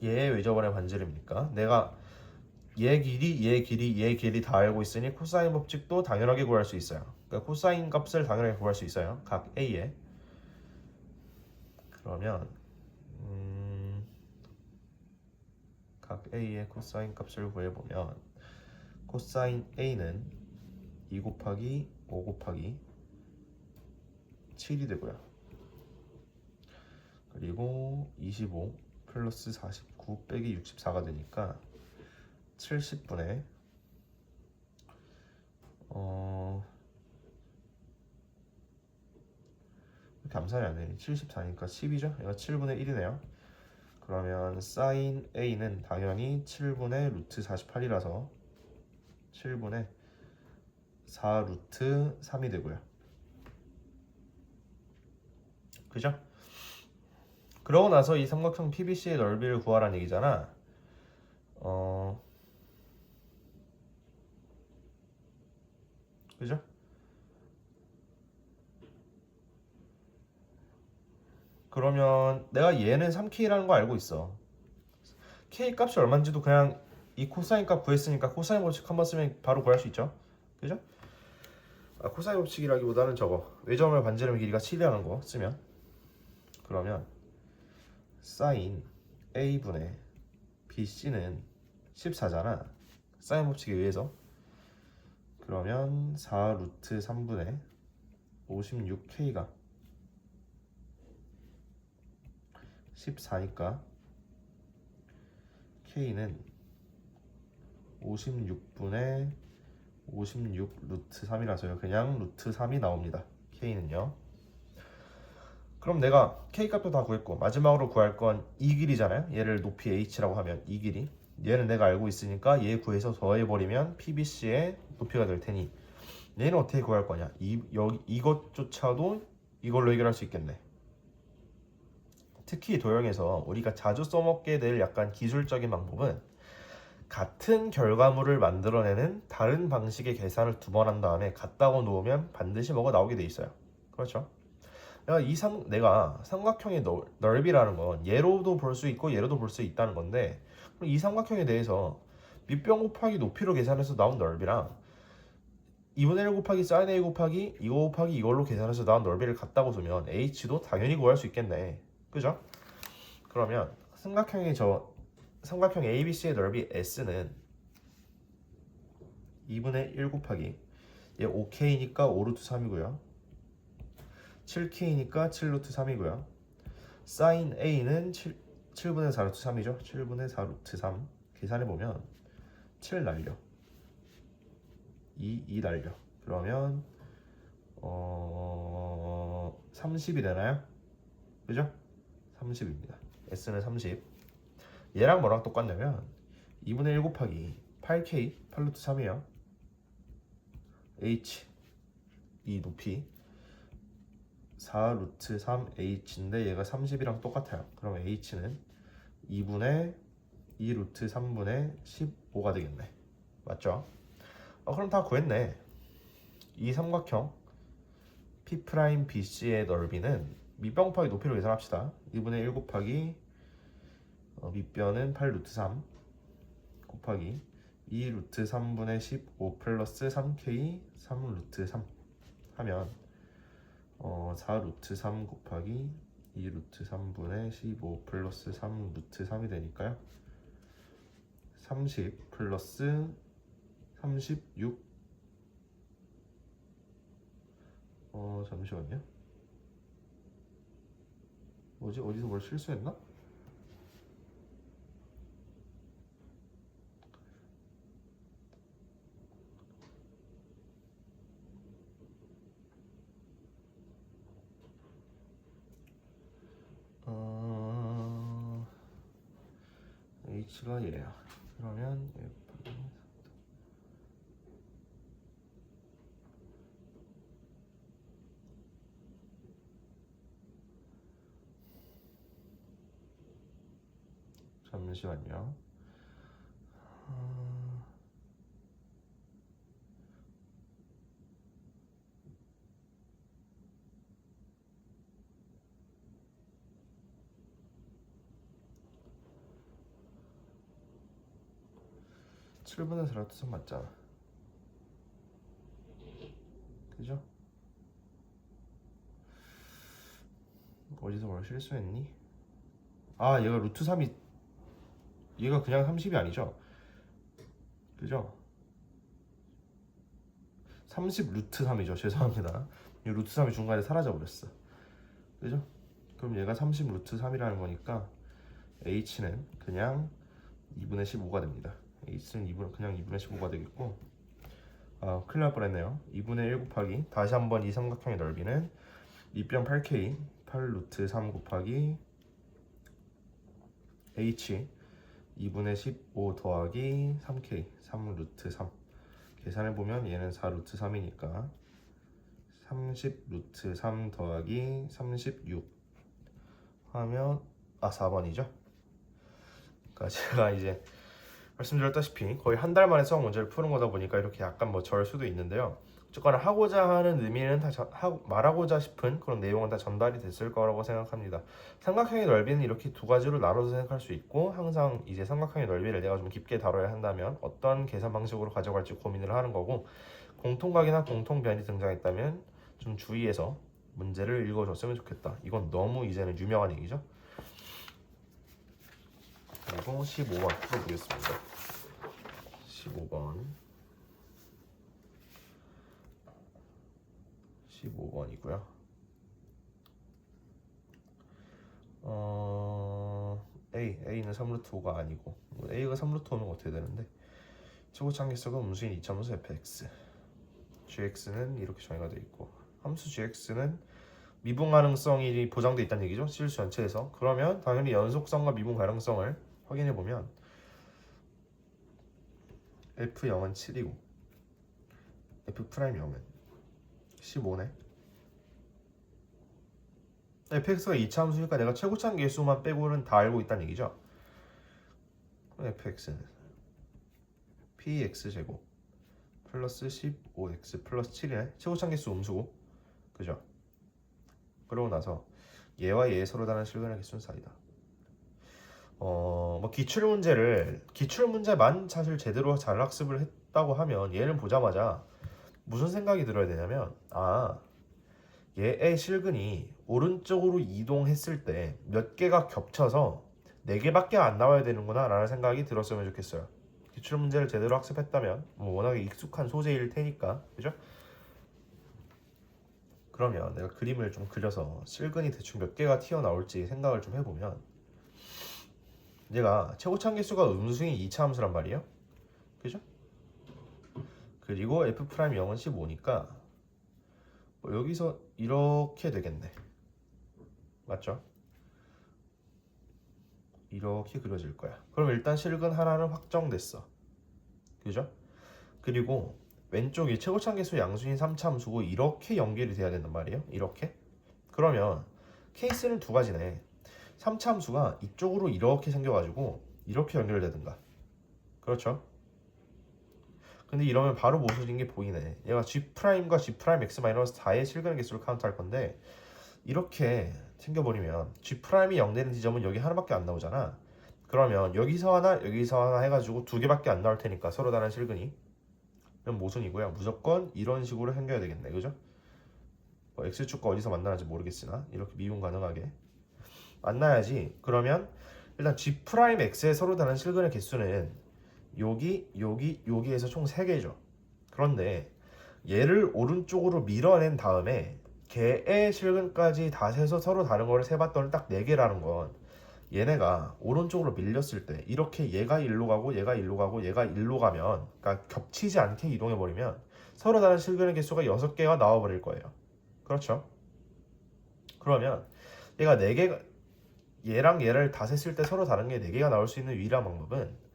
얘의 외접원의 반지름이니까 내가 얘 길이 다 알고 있으니 코사인 법칙도 당연하게 구할 수 있어요. 그러니까 코사인 값을 당연하게 구할 수 있어요. 각 A에. 그러면 각 A의 코사인 값을 구해보면 코사인 A는 2 곱하기 5 곱하기 7이 되고요. 그리고 25 플러스 49 빼기 64가 되니까 70분의 이렇게 암산이 안 되니 74니까 10이죠? 이거 7분의 1이네요. 그러면 sin A는 당연히 7분의 루트 48이라서 7분의 4 루트 3이 되고요. 그죠? 그러고 나서 이 삼각형 PBC의 넓이를 구하라는 얘기잖아. 그죠? 그러면 내가 얘는 3K라는 거 알고 있어. K 값이 얼마인지도 그냥 이 코사인 값 구했으니까 코사인 법칙 한번 쓰면 바로 구할 수 있죠. 그죠? 코사인 법칙이라기보다는 저거 외점의 반지름의 길이가 7이라는 거 쓰면 그러면 sin A분의 BC는 14잖아. 사인 법칙에 의해서. 그러면 4 루트 3분의 56K가 14니까 K는 56분의 56 루트 3이라서요. 그냥 루트 3이 나옵니다. K는요. 그럼 내가 K 값도 다 구했고 마지막으로 구할 건 이 길이잖아요. 얘를 높이 H라고 하면 이 길이. 얘는 내가 알고 있으니까 얘 구해서 더해버리면 PBC의 높이가 될 테니 얘는 어떻게 구할 거냐. 이것조차도 이걸로 해결할 수 있겠네. 특히 도형에서 우리가 자주 써먹게 될 약간 기술적인 방법은 같은 결과물을 만들어내는 다른 방식의 계산을 두 번 한 다음에 갖다가 놓으면 반드시 뭐가 나오게 돼 있어요. 그렇죠? 내가 삼각형의 넓이라는 건 얘로도 볼 수 있고 얘로도 볼 수 있다는 건데 이 삼각형에 대해서 밑변 곱하기 높이로 계산해서 나온 넓이랑 2분의 1 곱하기 sin A 곱하기 이거 곱하기 이걸로 계산해서 나온 넓이를 갖다고 두면 H도 당연히 구할 수 있겠네. 그죠? 그러면 삼각형 ABC의 넓이 S는 2분의 1 곱하기 얘 5k니까 5 루트 3이고요. 7k니까 7 루트 3이고요. 사인 A는 7분의 4 루트 3이죠. 7분의 4 루트 3 계산해보면 7 날려 2 날려 그러면 30이 되나요? 그죠? 30입니다. S는 30. 얘랑 뭐랑 똑같냐면 2분의 1 곱하기 8K 8 루트 3이에요. H 이 높이 4 루트 3 H인데 얘가 30이랑 똑같아요. 그럼 H는 2분의 2 루트 3분의 15가 되겠네. 맞죠? 그럼 다 구했네. 이 삼각형 P'BC의 넓이는 밑변 곱하기 높이로 계산합시다. 2분의 1 곱하기 밑변은 8 루트 3 곱하기 2 루트 3분의 15 플러스 3K 3 루트 3 하면 4 루트 3 곱하기 2 루트 3분의 15 플러스 3 루트 3이 되니까요. 30 플러스 36 잠시만요. 뭐지? 어디서 뭘 실수했나? H가 얘야. 그러면 잠시만요. 7분의 4 루트 3 맞잖아. 그죠? 어디서 뭘 실수했니? 얘가 루트 3이 얘가 그냥 30이 아니죠? 그죠? 30 루트 3이죠. 죄송합니다. 이 루트 3이 중간에 사라져 버렸어. 그죠? 그럼 얘가 30 루트 3이라는 거니까 H는 그냥 2분의 15가 됩니다. H는 그냥 2분의 15가 되겠고, 큰일 날 뻔했네요. 2분의 1 곱하기 다시 한번 이 삼각형의 넓이는 밑변 8K 8 루트 3 곱하기 H 2분의 15 더하기 3K 3 루트 3 계산해보면 얘는 4 루트 3이니까 30 루트 3 더하기 36 하면 4번이죠. 그러니까 제가 이제 말씀드렸다시피 거의 한 달 만에 수학 문제를 푸는 거다 보니까 이렇게 약간 절 수도 있는데요. 어쨌거나 하고자 하는 의미는 말하고자 싶은 그런 내용은 다 전달이 됐을 거라고 생각합니다. 삼각형의 넓이는 이렇게 두 가지로 나눠서 생각할 수 있고, 항상 이제 삼각형의 넓이를 내가 좀 깊게 다뤄야 한다면 어떤 계산 방식으로 가져갈지 고민을 하는 거고, 공통각이나 공통변이 등장했다면 좀 주의해서 문제를 읽어줬으면 좋겠다. 이건 너무 이제는 유명한 얘기죠. 그리고 15번 풀어보겠습니다. 15번이고요. A는 3루트 5가 아니고, A가 3루트 5면 어떻게 되는데, 최고차항계수가 음수인 이차함수 fx, gx는 이렇게 정의가 되어 있고, 함수 gx는 미분 가능성이 보장되어 있다는 얘기죠. 실수 전체에서. 그러면 당연히 연속성과 미분 가능성을 확인해 보면 f0은 7이고 f'0은 15네. fx가 2차 함수니까 내가 최고차항 계수만 빼고는 다 알고 있다는 얘기죠. fx는 px제곱 플러스 15x 플러스 7이네. 최고차항 계수 음수고, 그죠? 그러고 나서 얘와 얘의 서로 다른 실근의 개수는 4이다. 기출문제만 사실 제대로 잘 학습을 했다고 하면 얘는 보자마자 무슨 생각이 들어야 되냐면, 얘의 실근이 오른쪽으로 이동했을 때 몇 개가 겹쳐서 4개밖에 안 나와야 되는구나 라는 생각이 들었으면 좋겠어요. 기출 문제를 제대로 학습했다면 뭐 워낙에 익숙한 소재일 테니까, 그죠? 그러면 내가 그림을 좀 그려서 실근이 대충 몇 개가 튀어나올지 생각을 좀 해보면, 얘가 최고참 개수가 음수인 2차 함수란 말이에요, 그죠? 그리고 f 프라임 0은 15니까 뭐 여기서 이렇게 되겠네, 맞죠? 이렇게 그려질 거야. 그럼 일단 실근 하나는 확정됐어, 그죠? 그리고 왼쪽이 최고참 개수 양수인 3차 함수고 이렇게 연결이 돼야 된단 말이에요, 이렇게. 그러면 케이스는 두 가지네. 3차 함수가 이쪽으로 이렇게 생겨가지고 이렇게 연결되든가, 그렇죠? 근데 이러면 바로 모서진 게 보이네. 얘가 G'과 G'(x-4의 실근의 개수를 카운트할 건데, 이렇게 생겨버리면 G'이 0 되는 지점은 여기 하나밖에 안 나오잖아. 그러면 여기서 하나 여기서 하나 해가지고 두 개밖에 안 나올 테니까 서로 다른 실근이, 그럼 모순이고요. 무조건 이런 식으로 생겨야 되겠네, 그죠? X축과 어디서 만나는지 모르겠으나 이렇게 미분 가능하게 만나야지. 그러면 일단 G'X의 서로 다른 실근의 개수는 여기에서 총 3개죠. 그런데 얘를 오른쪽으로 밀어낸 다음에 걔의 실근까지 다 세서 서로 다른 거를 세봤더니 딱 4개라는 건, 얘네가 오른쪽으로 밀렸을 때 이렇게 얘가 일로 가고 얘가 일로 가고 얘가 일로 가면, 그러니까 겹치지 않게 이동해 버리면 서로 다른 실근의 개수가 6개가 나와 버릴 거예요, 그렇죠? 그러면 얘가 4개가, 얘랑 얘를 다 셌을 때 서로 다른 게 4개가 나올 수 있는 유일한 방법은,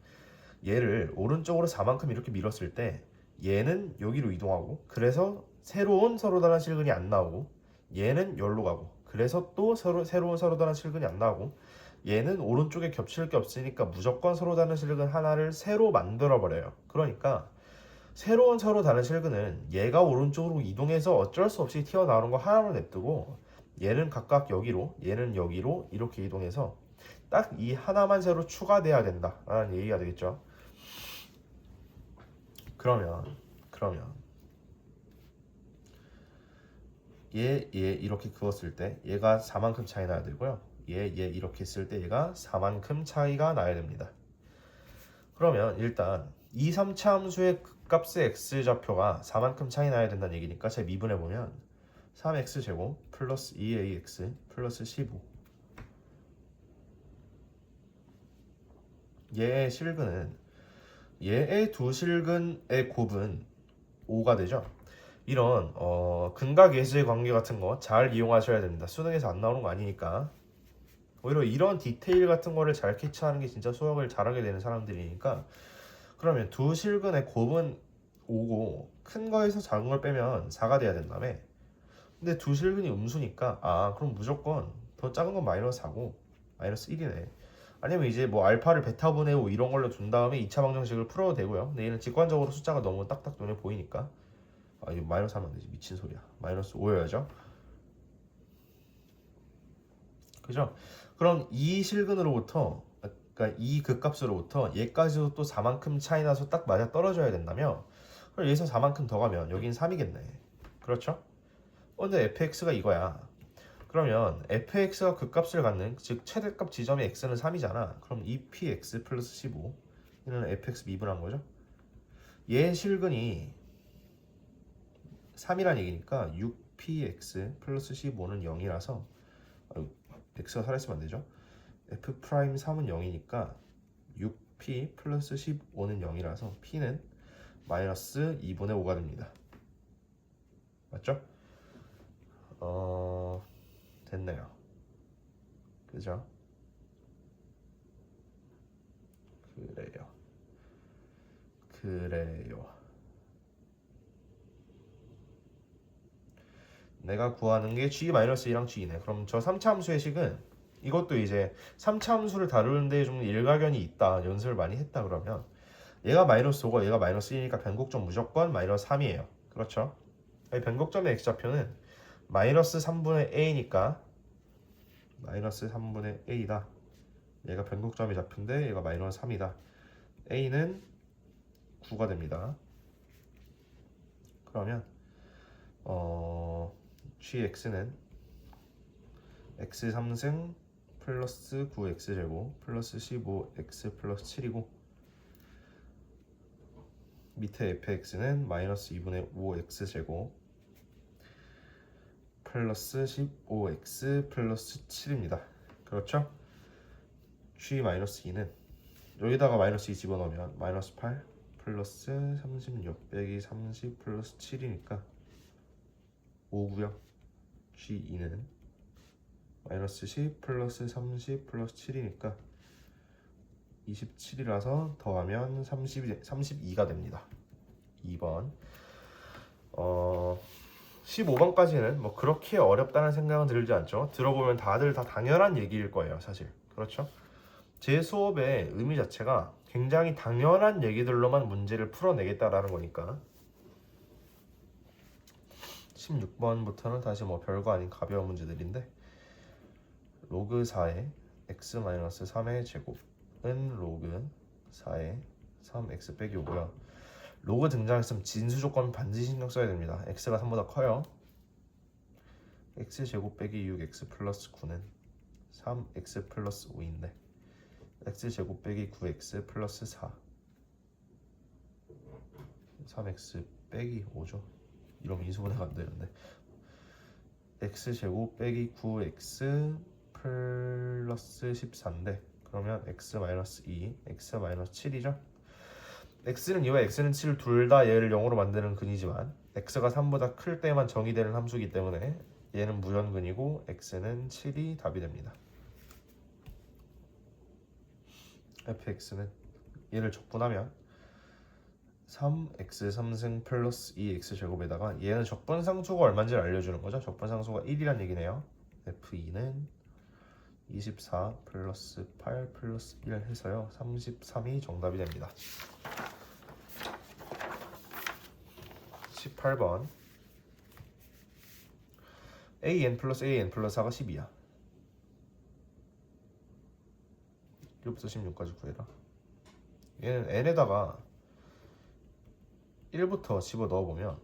얘를 오른쪽으로 4만큼 이렇게 밀었을 때 얘는 여기로 이동하고, 그래서 새로운 서로 다른 실근이 안 나오고, 얘는 여기로 가고, 그래서 또 새로운 서로 다른 실근이 안 나오고, 얘는 오른쪽에 겹칠 게 없으니까 무조건 서로 다른 실근 하나를 새로 만들어 버려요. 그러니까 새로운 서로 다른 실근은 얘가 오른쪽으로 이동해서 어쩔 수 없이 튀어나오는 거 하나로 냅두고, 얘는 각각 여기로, 얘는 여기로 이렇게 이동해서 딱 이 하나만 새로 추가돼야 된다 라는 얘기가 되겠죠. 그러면 얘 이렇게 그었을 때 얘가 4만큼 차이 나야 되고요. 얘 이렇게 했을 때 얘가 4만큼 차이가 나야 됩니다. 그러면 일단 2, 3차 함수의 극값의 x좌표가 4만큼 차이 나야 된다는 얘기니까 제가 미분해보면 3x제곱 플러스 2ax 플러스 15, 얘의 실근은 얘의 두 실근의 곱은 5가 되죠. 이런 근각 예수의 관계 같은 거 잘 이용하셔야 됩니다. 수능에서 안 나오는 거 아니니까. 오히려 이런 디테일 같은 거를 잘 캐치하는 게 진짜 수학을 잘하게 되는 사람들이니까. 그러면 두 실근의 곱은 5고 큰 거에서 작은 걸 빼면 4가 돼야 된다며. 근데 두 실근이 음수니까 그럼 무조건 더 작은 건 마이너스 4고 마이너스 1이네. 아니면 이제 뭐 알파를 베타분의 5 이런 걸로 둔 다음에 2차 방정식을 풀어도 되고요. 근데 얘는 직관적으로 숫자가 너무 딱딱 눈에 보이니까 이거 마이너스 하면 안 되지, 미친 소리야. 마이너스 5여야죠, 그죠? 그럼 이 실근으로부터, 그러니까 이 극값으로부터 얘까지도 또 4만큼 차이 나서 딱 맞아 떨어져야 된다며. 그럼 여기서 4만큼 더 가면 여긴 3이겠네, 그렇죠? 근데 fx가 이거야. 그러면 fx가 극값을 갖는, 즉 최대값 지점의 x는 3이잖아. 그럼 2px 플러스 15, 얘는 fx 미분한 거죠. 얘 실근이 3이란 얘기니까 6px 플러스 15는 0이라서, x가 살아있으면 안 되죠. f 프라임 3은 0이니까 6p 플러스 15는 0이라서 p는 마이너스 2분의 5가 됩니다. 맞죠? 됐네요, 그죠? 그래요. 내가 구하는 게 g-1이랑 g네. 그럼 저 3차 함수의 식은, 이것도 이제 3차 함수를 다루는데 좀 일가견이 있다, 연습을 많이 했다 그러면, 얘가 마이너스 5고 얘가 마이너스 1이니까 변곡점 무조건 마이너스 3이에요, 그렇죠? 변곡점의 x좌표는 마이너스 3분의 a니까 마이너스 3분의 a다. 얘가 변곡점이 잡힌데 얘가 마이너스 3이다. a는 9가 됩니다. 그러면 gx는 x 3승 플러스 9x제곱 플러스 15x 플러스 7이고, 밑에 fx는 마이너스 2분의 5x 제곱 플러스 15x 플러스 7입니다. 그렇죠? g-2는 여기다가 마이너스 2 집어넣으면 마이너스 8 플러스 36 빼기 30 플러스 7이니까 5고요. g2는 마이너스 10 플러스 30 플러스 7이니까 27이라서 더하면 32가 됩니다. 2번 15번까지는 뭐 그렇게 어렵다는 생각은 들지 않죠. 들어보면 다들 다 당연한 얘기일 거예요, 사실. 그렇죠? 제 수업의 의미 자체가 굉장히 당연한 얘기들로만 문제를 풀어내겠다라는 거니까. 16번부터는 다시 뭐 별거 아닌 가벼운 문제들인데, 로그 4의 x-3의 제곱은 로그 4의 3x 빼기 5고요. 로그 등장했으면 진수 조건 반드시 신경 써야 됩니다. x가 3보다 커요. x 제곱 빼기 6x 플러스 9는 3x 플러스 5인데 x 제곱 빼기 9x 플러스 4 3x 빼기 5죠. 이러면 인수분해가 안 되는데 x 제곱 빼기 9x 플러스 14인데 그러면 x 마이너스 2 x 마이너스 7이죠. x는 2와 x는 7 둘 다 얘를 0으로 만드는 근이지만 x가 3보다 클 때만 정의되는 함수이기 때문에 얘는 무연근이고 x는 7이 답이 됩니다. fx는 얘를 적분하면 3x 3승 플러스 2x 제곱에다가 얘는 적분상수가 얼마인지 알려주는 거죠. 적분상수가 1이란 얘기네요. f2는 24 플러스 8 플러스 1 해서요 33이 정답이 됩니다. 18번 an 플러스 an 플러스 4가 10이야. 1부터 16까지 구해라. 얘는 n에다가 1부터 집어 넣어보면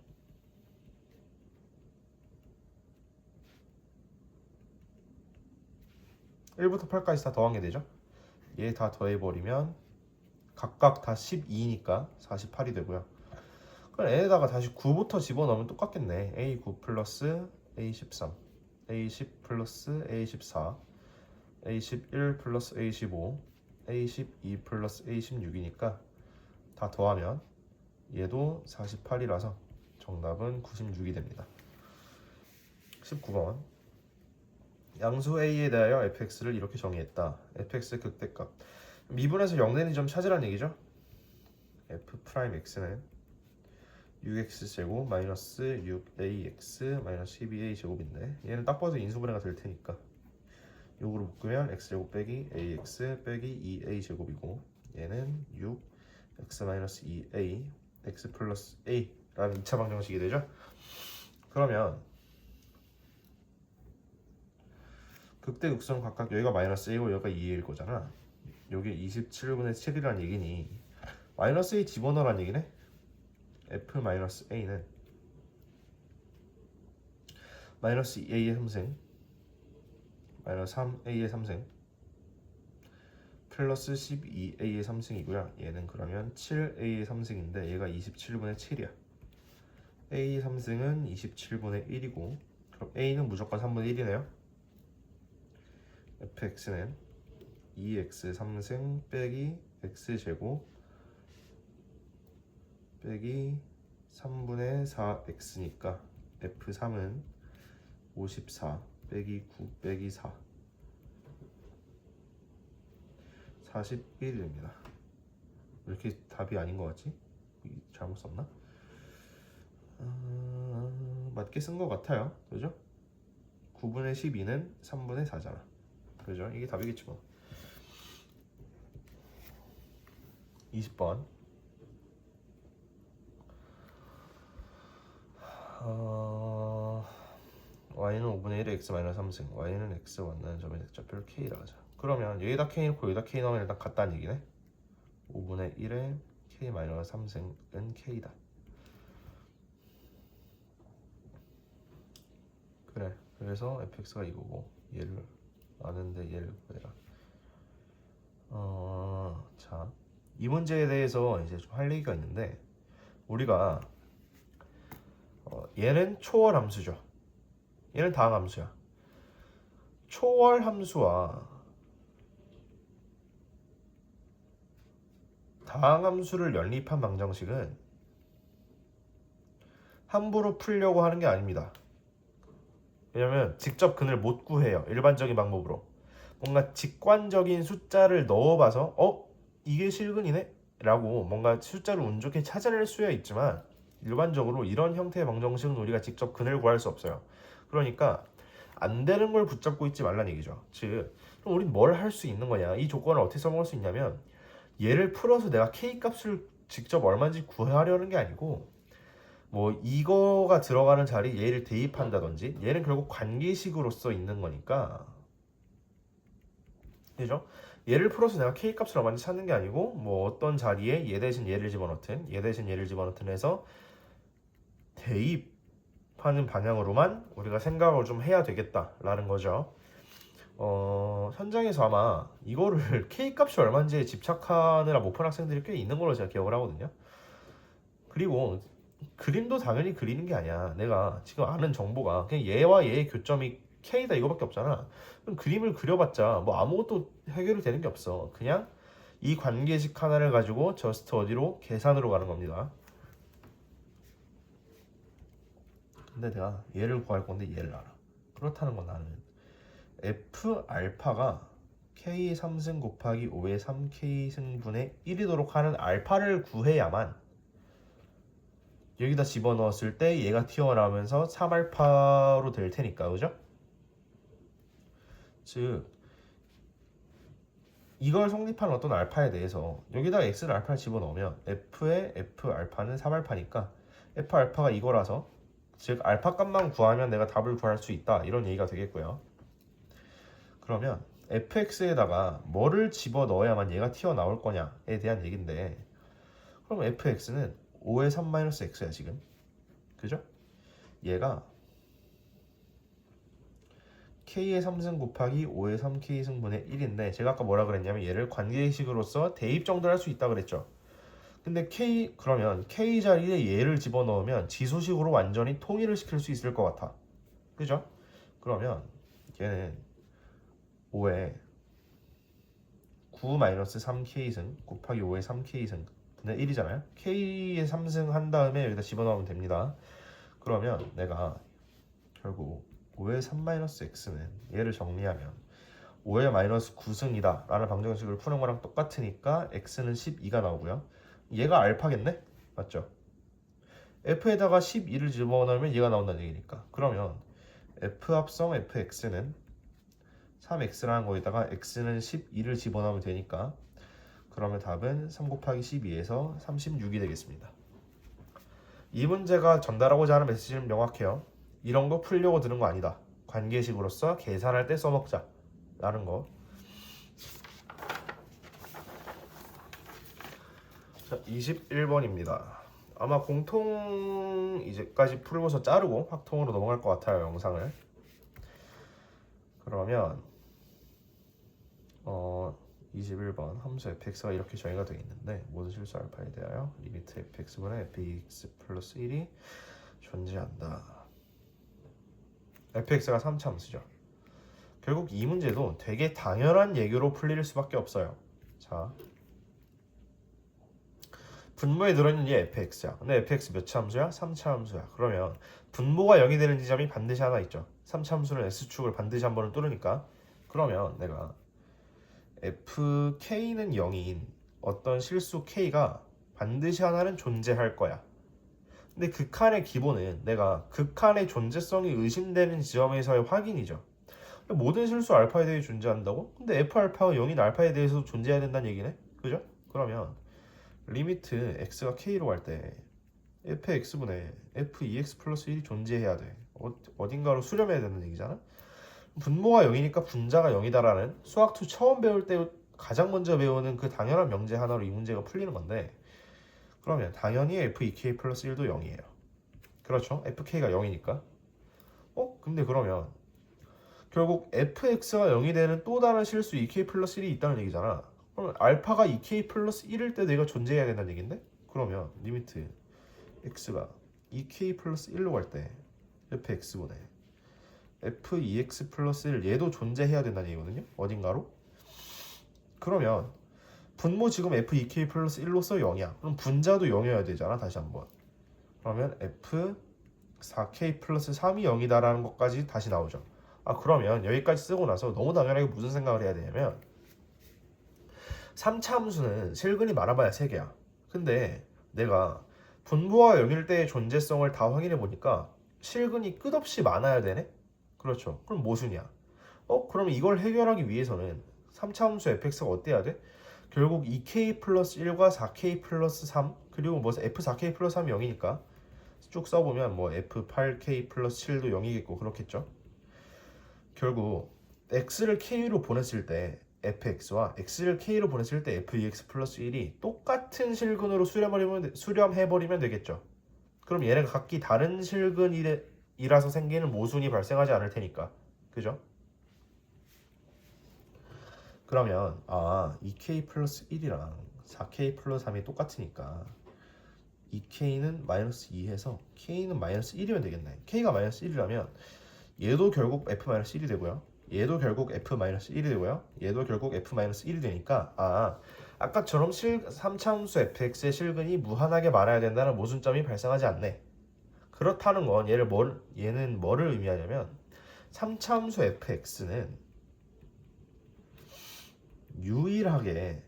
1부터 8까지 다 더한 게 되죠. 얘 다 더해버리면 각각 다 12니까 48이 되고요. 그럼 n에다가 다시 9부터 집어넣으면 똑같겠네. a9 플러스 a13 a10 플러스 a14 a11 플러스 a15 a12 플러스 a16이니까 다 더하면 얘도 48이라서 정답은 96이 됩니다. 19번 양수 a에 대하여 fx를 이렇게 정의했다. fx의 극대값 미분에서 0되는 점 찾으라는 얘기죠. f'x는 6x 제곱 마이너스 6ax 마이너스 12a 제곱인데 얘는 딱 봐도 인수분해가 될 테니까 요거로 묶으면 x 제곱 빼기 ax 빼기 2a 제곱이고 얘는 6x 마이너스 2a x 플러스 a라는 2차 방정식이 되죠. 그러면 극대 극수는 각각 여기가 마이너스 a고 여기가 2a일 거잖아. 여기 27분의 7이라는 얘기니 마이너스 a 집어넣으라는 얘기네. f 마이너스 a는 마이너스 2a의 3승 마이너스 3a의 3승 플러스 12a의 3승이고요. 얘는 그러면 7a의 3승인데 얘가 27분의 7이야. a의 3승은 27분의 1이고 그럼 a는 무조건 3분의 1이네요. fx는 2x 3승 빼기 x제곱 빼기 3분의 4x니까 f3은 54 빼기 9 빼기 4 41입니다. 왜 이렇게 답이 아닌 것 같지? 잘못 썼나? 맞게 쓴 것 같아요. 그죠? 9분의 12는 3분의 4잖아. 그죠? 이게 답이겠지 뭐. 20번 y는 5분의 1의 x 마이너스 3승 y는 x가 만나는 점의 대차표를 k라 하자. 그러면 여기다 k 넣고 여기다 k 넣으면 일단 같다는 얘기네. 5분의 1의 k 마이너스 3승은 k다. 그래. 그래서 fx가 이거고 얘를 아는데 얘를 구해라. 자, 이 문제에 대해서 이제 좀 할 얘기가 있는데 우리가 얘는 초월 함수죠. 얘는 다항 함수야. 초월 함수와 다항 함수를 연립한 방정식은 함부로 풀려고 하는 게 아닙니다. 왜냐면 직접 근을 못 구해요. 일반적인 방법으로. 뭔가 직관적인 숫자를 넣어봐서 이게 실근이네? 라고 뭔가 숫자를 운 좋게 찾아낼 수야 있지만 일반적으로 이런 형태의 방정식은 우리가 직접 근을 구할 수 없어요. 그러니까 안 되는 걸 붙잡고 있지 말란 얘기죠. 즉 그럼 우린 뭘 할 수 있는 거냐. 이 조건을 어떻게 써먹을 수 있냐면 얘를 풀어서 내가 K 값을 직접 얼마인지 구하려는 게 아니고 뭐 이거가 들어가는 자리에 얘를 대입한다든지 얘는 결국 관계식으로서 있는 거니까 그죠? 얘를 풀어서 내가 K 값을 얼마인지 찾는 게 아니고 뭐 어떤 자리에 얘 대신 얘를 집어넣든 얘 대신 얘를 집어넣든 해서 대입하는 방향으로만 우리가 생각을 좀 해야 되겠다라는 거죠. 현장에서 아마 이거를 K 값이 얼마인지에 집착하느라 못 푼 학생들이 꽤 있는 걸로 제가 기억을 하거든요. 그리고 그림도 당연히 그리는 게 아니야. 내가 지금 아는 정보가 그냥 얘와 얘의 교점이 K다 이거밖에 없잖아. 그럼 그림을 그려봤자 뭐 아무것도 해결이 되는 게 없어. 그냥 이 관계식 하나를 가지고 저스트 어디로 계산으로 가는 겁니다. 근데 내가 얘를 구할 건데 얘를 알아. 그렇다는 건 나는 F 알파가 K 3승 곱하기 5의 3K 승분의 1이도록 하는 알파를 구해야만 여기다 집어넣었을 때 얘가 튀어나오면서 3알파로 될 테니까 그죠? 즉 이걸 성립한 어떤 알파에 대해서 여기다 x를 알파를 집어넣으면 f의 f 알파는 3알파니까 f 알파가 이거라서 즉 알파 값만 구하면 내가 답을 구할 수 있다 이런 얘기가 되겠고요. 그러면 fx에다가 뭐를 집어넣어야만 얘가 튀어나올 거냐에 대한 얘기인데 그럼 fx는 5의 3-x야 지금 그죠? 얘가 k의 3승 곱하기 5의 3k 승분의 1인데 제가 아까 뭐라 그랬냐면 얘를 관계식으로서 대입 정도를 할 수 있다 그랬죠. 근데 그러면 k 자리에 얘를 집어넣으면 지수식으로 완전히 통일을 시킬 수 있을 것 같아. 그죠? 그러면 얘는 5의 9-3k승 곱하기 5의 3k승 분의 1이잖아요. k의 3승 한 다음에 여기다 집어넣으면 됩니다. 그러면 내가 결국 5의 3-x는 얘를 정리하면 5의 마이너스 9승이다 라는 방정식을 푸는 거랑 똑같으니까 x는 12가 나오고요. 얘가 알파겠네? 맞죠? f에다가 12를 집어넣으면 얘가 나온다는 얘기니까 그러면 f 합성 fx는 3x라는 거에다가 x는 12를 집어넣으면 되니까 그러면 답은 3 곱하기 12에서 36이 되겠습니다. 이 문제가 전달하고자 하는 메시지는 명확해요. 이런 거 풀려고 드는 거 아니다. 관계식으로서 계산할 때 써먹자 라는 거. 자, 21번입니다. 아마 공통 이제까지 풀고서 자르고 확통으로 넘어갈 것 같아요 영상을. 그러면 21번 함수 fx가 이렇게 정의가 되어 있는데 모든 실수 알파에 대하여 리미트 fx분의 fx 플러스 1이 존재한다. fx가 3차 함수죠. 결국 이 문제도 되게 당연한 얘기로 풀릴 수밖에 없어요. 자, 분모에 들어있는 얘 fx야. 근데 fx 몇 차 함수야? 3차 함수야. 그러면 분모가 0이 되는 지점이 반드시 하나 있죠. 3차 함수는 s축을 반드시 한 번은 뚫으니까 그러면 내가 fk는 0인 어떤 실수 k가 반드시 하나는 존재할 거야. 근데 극한의 기본은 내가 극한의 존재성이 의심되는 지점에서의 확인이죠. 모든 실수 알파에 대해 존재한다고? 근데 f 알파가 0인 알파에 대해서도 존재해야 된다는 얘기네? 그죠? 그러면 리미트 x가 k로 갈 때 fx분의 f2x 플러스 1이 존재해야 돼. 어딘가로 수렴해야 되는 얘기잖아? 분모가 0이니까 분자가 0이다라는 수학2 처음 배울 때 가장 먼저 배우는 그 당연한 명제 하나로 이 문제가 풀리는 건데 그러면 당연히 f2k 플러스 1도 0이에요. 그렇죠? fk가 0이니까 근데 그러면 결국 fx가 0이 되는 또 다른 실수 2k 플러스 1이 있다는 얘기잖아. 그러면 알파가 2k 플러스 1일 때 내가 존재해야 된다는 얘긴데? 그러면 리미트 x가 2k 플러스 1로 갈 때 fx분의 f2x 플러스 1 얘도 존재해야 된다는 얘기거든요. 어딘가로. 그러면 분모 지금 f2k 플러스 1로서 0이야. 그럼 분자도 0이어야 되잖아. 다시 한번. 그러면 f4k 플러스 3이 0이다라는 것까지 다시 나오죠. 그러면 여기까지 쓰고 나서 너무 당연하게 무슨 생각을 해야 되냐면 3차 함수는 실근이 많아봐야 3개야. 근데 내가 분모와 0일 때의 존재성을 다 확인해 보니까 실근이 끝없이 많아야 되네? 그렇죠. 그럼 모순이야. 그럼 이걸 해결하기 위해서는 3차 함수 fx가 어때야 돼? 결국 2k 플러스 1과 4k 플러스 3 그리고 뭐 f4k 플러스 3이 0이니까 쭉 써보면 뭐 f8k 플러스 7도 0이겠고 그렇겠죠. 결국 x를 k로 보냈을 때 fx와 x를 k로 보냈을 때 f2x 플러스 1이 똑같은 실근으로 수렴해버리면 되겠죠. 그럼 얘네가 각기 다른 실근이라서 생기는 모순이 발생하지 않을 테니까. 그죠? 그러면 2k 플러스 1이랑 4k 플러스 3이 똑같으니까 2k는 마이너스 2해서 k는 마이너스 1이면 되겠네. k가 마이너스 1이라면 얘도 결국 f-1이 되고요. 얘도 결국 f-1이 되고요. 얘도 결국 f-1이 되니까 아까처럼 3차 함수 fx의 실근이 무한하게 많아야 된다는 모순점이 발생하지 않네. 그렇다는 건 얘는 뭐를 의미하냐면 3차 함수 fx는 유일하게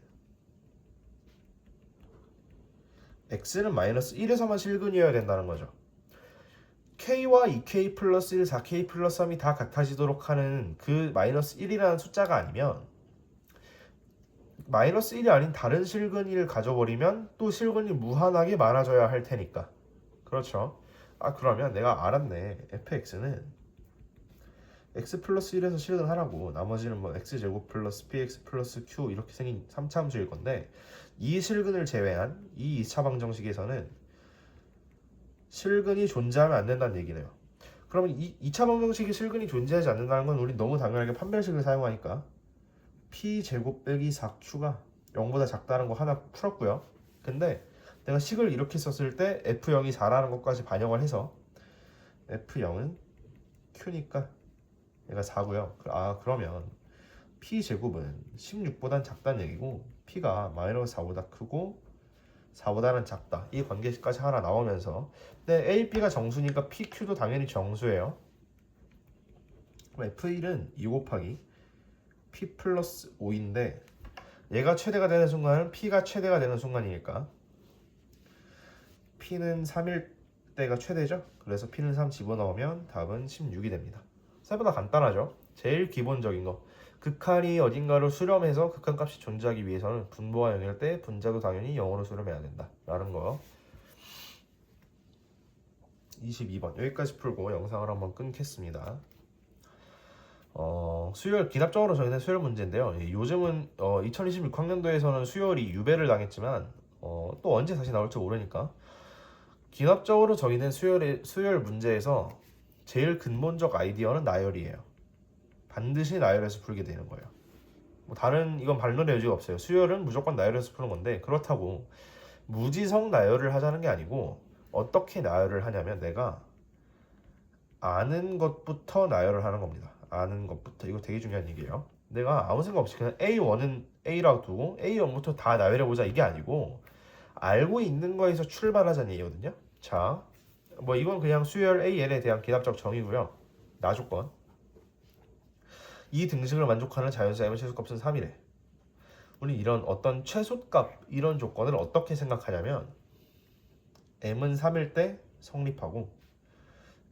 x는 마이너스 1에서만 실근이어야 된다는 거죠. k와 2k 플러스 1, 4k 플러스 3이 다 같아지도록 하는 그 마이너스 1이라는 숫자가 아니면 마이너스 1이 아닌 다른 실근을 가져버리면 또 실근이 무한하게 많아져야 할 테니까. 그렇죠. 그러면 내가 알았네. fx는 x 플러스 1에서 실근하라고 나머지는 뭐 x제곱 플러스 px 플러스 q 이렇게 생긴 3차 함수일 건데 이 실근을 제외한 이 2차 방정식에서는 실근이 존재하면 안 된다는 얘기네요. 그러면 이 2차 방정식에 실근이 존재하지 않는다는 건 우리 너무 당연하게 판별식을 사용하니까 p제곱 빼기 4q가 0보다 작다는 거 하나 풀었고요. 근데 내가 식을 이렇게 썼을 때 f0이 4라는 것까지 반영을 해서 f0은 q니까 얘가 4고요. 그러면 p제곱은 16보단 작다는 얘기고 p가 마이너스 4보다 크고 4보다는 작다. 이 관계식까지 하나 나오면서 근데 a, b가 정수니까 p, q도 당연히 정수예요. 그럼 f1은 2 곱하기 p 플러스 5인데 얘가 최대가 되는 순간은 p가 최대가 되는 순간이니까 p는 3일 때가 최대죠. 그래서 p는 3 집어넣으면 답은 16이 됩니다. 생각보다 간단하죠. 제일 기본적인 거 극한이 어딘가로 수렴해서 극한값이 존재하기 위해서는 분모와 0일 때 분자도 당연히 0으로 수렴해야 된다 라는 거. 22번 여기까지 풀고 영상을 한번 끊겠습니다. 수열 기납적으로 정의된 수열 문제인데요. 요즘은 2026학년도에서는 수열이 유배를 당했지만 또 언제 다시 나올지 모르니까 기납적으로 정의된 수열 문제에서 제일 근본적 아이디어는 나열이에요. 반드시 나열해서 풀게 되는 거예요. 뭐 다른 이건 반론의 여지가 없어요. 수열은 무조건 나열해서 푸는 건데 그렇다고 무지성 나열을 하자는 게 아니고 어떻게 나열을 하냐면 내가 아는 것부터 나열을 하는 겁니다. 아는 것부터. 이거 되게 중요한 얘기예요. 내가 아무 생각 없이 그냥 A1은 A라고 두고 A0부터 다 나열해보자 이게 아니고 알고 있는 거에서 출발하자는 얘기거든요. 자, 뭐 이건 그냥 수열 AN에 대한 기납적 정의고요. 나조건. 이 등식을 만족하는 자연수 M의 최소값은 3이래. 우리 이런 어떤 최소값 이런 조건을 어떻게 생각하냐면 M은 3일 때 성립하고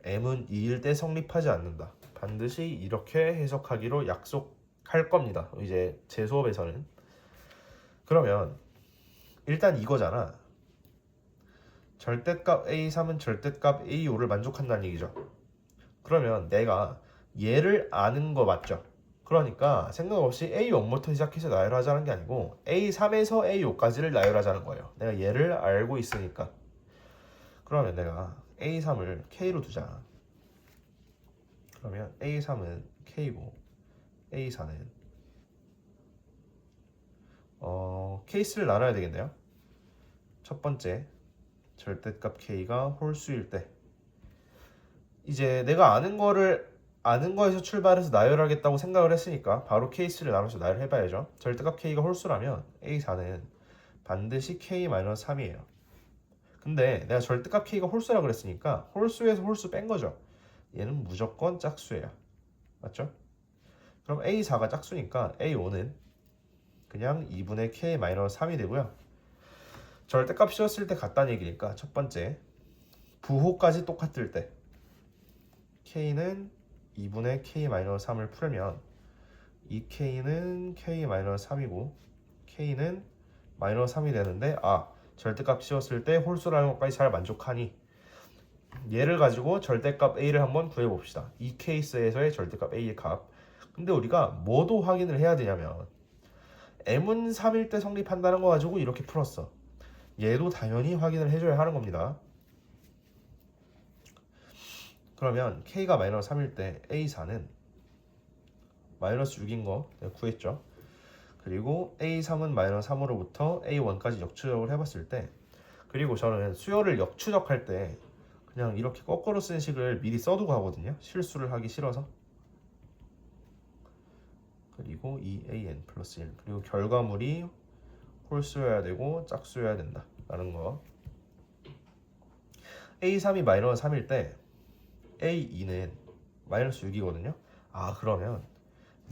M은 2일 때 성립하지 않는다. 반드시 이렇게 해석하기로 약속할 겁니다. 이제 제 수업에서는. 그러면 일단 이거잖아. 절대값 A3은 절대값 A5를 만족한다는 얘기죠. 그러면 내가 얘를 아는 거 맞죠? 그러니까 생각 없이 A0부터 시작해서 나열하자는 게 아니고 A3에서 A5까지를 나열하자는 거예요. 내가 얘를 알고 있으니까. 그러면 내가 A3을 K로 두자. 그러면 A3은 K고 A4는 케이스를 나눠야 되겠네요. 첫 번째 절대값 k가 홀수일 때 이제 내가 아는 거에서 출발해서 나열하겠다고 생각을 했으니까 바로 케이스를 나눠서 나열해봐야죠. 절대값 k가 홀수라면 A4는 반드시 k-3이에요. 근데 내가 절대값 k가 홀수라 그랬으니까 홀수에서 홀수 뺀 거죠. 얘는 무조건 짝수예요. 맞죠? 그럼 A4가 짝수니까 A5는 그냥 2분의 k-3이 되고요. 절대값 씌웠을 때 같다는 얘기니까 첫 번째 부호까지 똑같을 때 k는 2분의 k-3을 풀면 2k는 k-3이고 k는 -3이 되는데 절대값 씌웠을 때 홀수라는 것까지 잘 만족하니 얘를 가지고 절대값 a를 한번 구해봅시다. 이 케이스에서의 절대값 a의 값. 근데 우리가 뭐도 확인을 해야 되냐면 m은 3일 때 성립한다는 거 가지고 이렇게 풀었어. 얘도 당연히 확인을 해줘야 하는 겁니다. 그러면 k가 -3일 때 a4는 -6인 거 내가 구했죠. 그리고 a3은 -3으로부터 a1까지 역추적을 해봤을 때 그리고 저는 수열을 역추적할 때 그냥 이렇게 거꾸로 쓴 식을 미리 써두고 하거든요. 실수를 하기 싫어서. 그리고 2an 플러스 1 그리고 결과물이 홀수여야 되고 짝수여야 된다 라는 거. a3이 -3일 때 a2는 -6이거든요. 그러면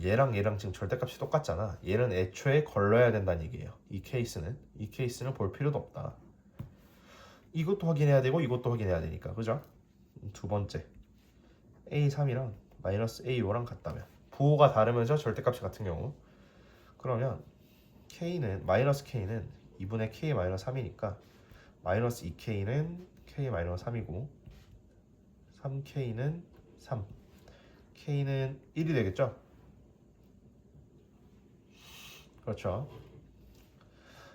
얘랑 지금 절대값이 똑같잖아. 얘는 애초에 걸러야 된다는 얘기예요. 이 케이스는 볼 필요도 없다. 이것도 확인해야 되고 이것도 확인해야 되니까. 그죠? 두 번째 a3이랑 -a5랑 같다면 부호가 다르면서 절대값이 같은 경우 그러면 k는 -k는 2분의 k-3이니까 -2k는 k-3이고 3k는 3 k는 1이 되겠죠? 그렇죠.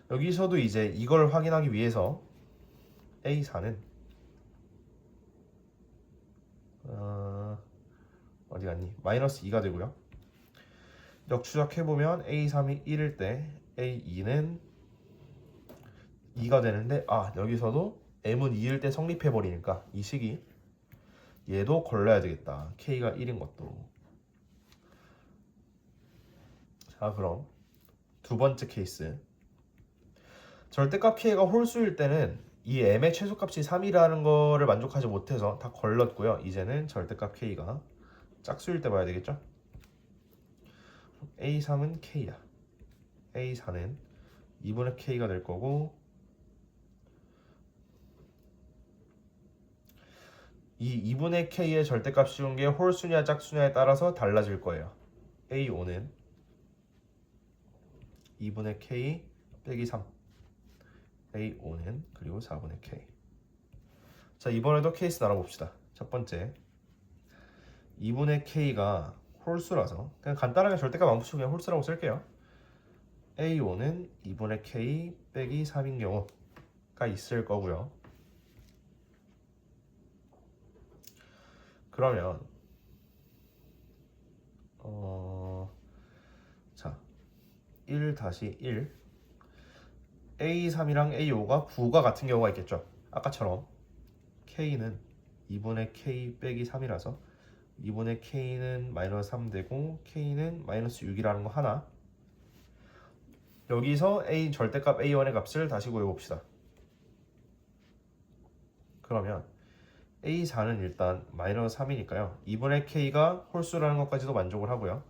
여기서도 이제 이걸 확인하기 위해서 A4는 어디 갔니? -2가 되고요. 역추적해보면 A3이 1일 때 A2는 2가 되는데 여기서도 M은 2일 때 성립해버리니까 이 식이 얘도 걸러야 되겠다. K가 1인 것도. 자, 그럼 두 번째 케이스 절대값 K가 홀수일 때는 이 M의 최소값이 3이라는 거를 만족하지 못해서 다 걸렀고요. 이제는 절대값 K가 짝수일 때 봐야 되겠죠? A3은 K야. A4는 2분의 K가 될 거고 이 2분의 K의 절대값 씌운 게 홀수냐 짝수냐에 따라서 달라질 거예요. A5는 2분의 K 빼기 3 A5는 그리고 4분의 K. 자, 이번에도 케이스 나눠봅시다. 첫 번째 2분의 K가 홀수라서 그냥 간단하게 절대값 안 붙이고 그냥 홀수라고 쓸게요. A5는 2분의 K 빼기 3인 경우가 있을 거고요. 그러면 자 1-1 A3이랑 A5가 부호가 같은 경우가 있겠죠. 아까처럼 K는 2분의 K 빼기 3이라서 2분의 K는 -3 되고 K는 -6이라는 거 하나. 여기서 A 절대값 A1의 값을 다시 구해봅시다. 그러면 A4는 일단 -3이니까요. 2분의 K가 홀수라는 것까지도 만족을 하고요.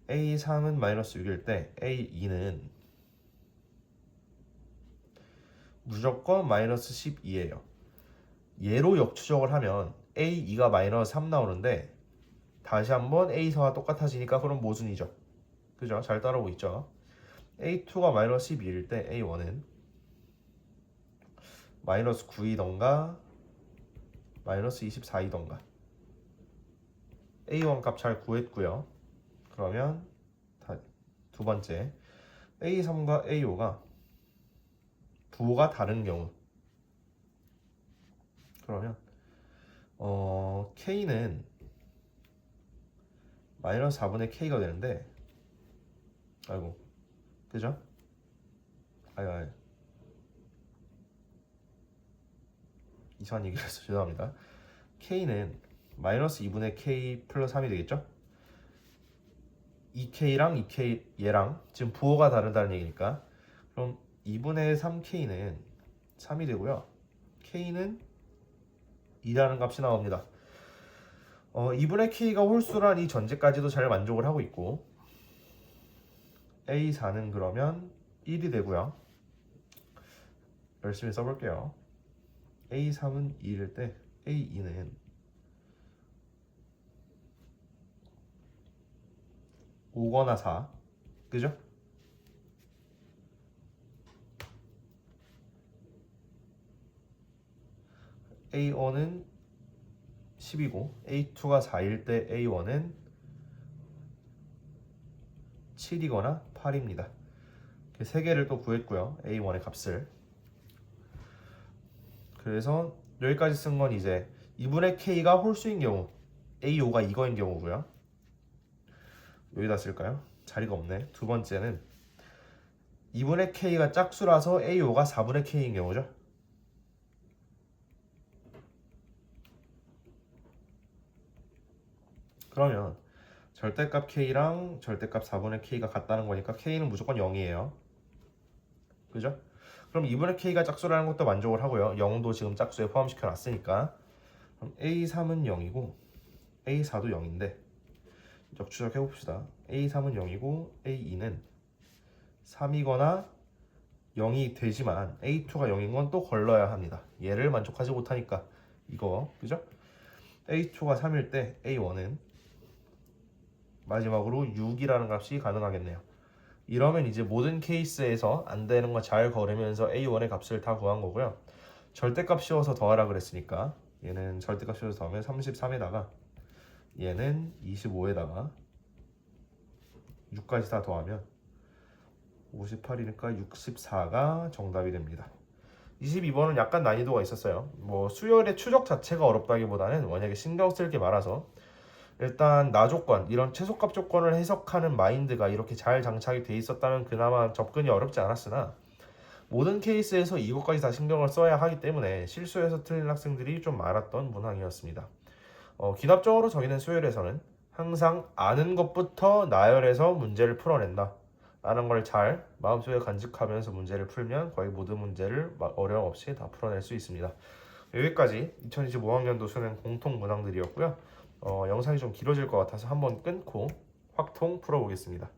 A3은 -6일 때 A2는 무조건 -12예요. 얘로 역추적을 하면 A2가 -3 나오는데 다시 한번 A4와 똑같아지니까 그럼 모순이죠. 그죠? 잘 따라오고 있죠. A2가 -12일 때 A1은 -9이던가 -24이던가 A1 값 잘 구했고요. 그러면 두 번째 A3과 A5가 부호가 다른 경우 그러면 K는 -4분의 K가 되는데 아이고 그죠? 아유 이상한 얘기를 해서 죄송합니다. K는 마이너스 2분의 K 플러스 3이 되겠죠? 2K랑 2K 얘랑 지금 부호가 다르다는 얘기니까 그럼 2분의 3K는 3이 되고요. K는 2라는 값이 나옵니다. 2분의 K가 홀수란 이 전제까지도 잘 만족을 하고 있고 A4는 그러면 1이 되고요. 열심히 써볼게요. A3은 2일 때 A2는 5거나 4 그죠? A1은 10이고 A2가 4일 때 A1은 7이거나 8입니다. 세 개를 또 구했고요. A1의 값을. 그래서 여기까지 쓴 건 이제 2분의 K가 홀수인 경우 A5가 이거인 경우고요. 여기다 쓸까요? 자리가 없네. 두 번째는 2분의 K가 짝수라서 A5가 4분의 K인 경우죠. 그러면 절대값 K랑 절대값 4분의 K가 같다는 거니까 K는 무조건 0이에요. 그죠? 그럼 2분의 K가 짝수라는 것도 만족을 하고요. 0도 지금 짝수에 포함시켜 놨으니까 그럼 A3은 0이고 A4도 0인데 역추적해 봅시다. A3은 0이고 A2는 3이거나 0이 되지만 A2가 0인 건 또 걸러야 합니다. 얘를 만족하지 못하니까 이거 그죠? A2가 3일 때 A1은 마지막으로 6이라는 값이 가능하겠네요. 이러면 이제 모든 케이스에서 안 되는 거 잘 걸으면서 A1의 값을 다 구한 거고요. 절대값 씌워서 더하라 그랬으니까 얘는 절대값 씌워서 더하면 33에다가 얘는 25에다가 6까지 다 더하면 58이니까 64가 정답이 됩니다. 22번은 약간 난이도가 있었어요. 뭐 수열의 추적 자체가 어렵다기보다는 만약에 신경 쓸 게 많아서 일단 나 조건, 이런 최소값 조건을 해석하는 마인드가 이렇게 잘 장착이 돼 있었다면 그나마 접근이 어렵지 않았으나 모든 케이스에서 이것까지 다 신경을 써야 하기 때문에 실수해서 틀린 학생들이 좀 많았던 문항이었습니다. 기납적으로 정의된 수열에서는 항상 아는 것부터 나열해서 문제를 풀어낸다 라는 걸 잘 마음속에 간직하면서 문제를 풀면 거의 모든 문제를 어려움 없이 다 풀어낼 수 있습니다. 여기까지 2025학년도 수능 공통 문항들이었고요. 영상이 좀 길어질 것 같아서 한번 끊고 확통 풀어보겠습니다.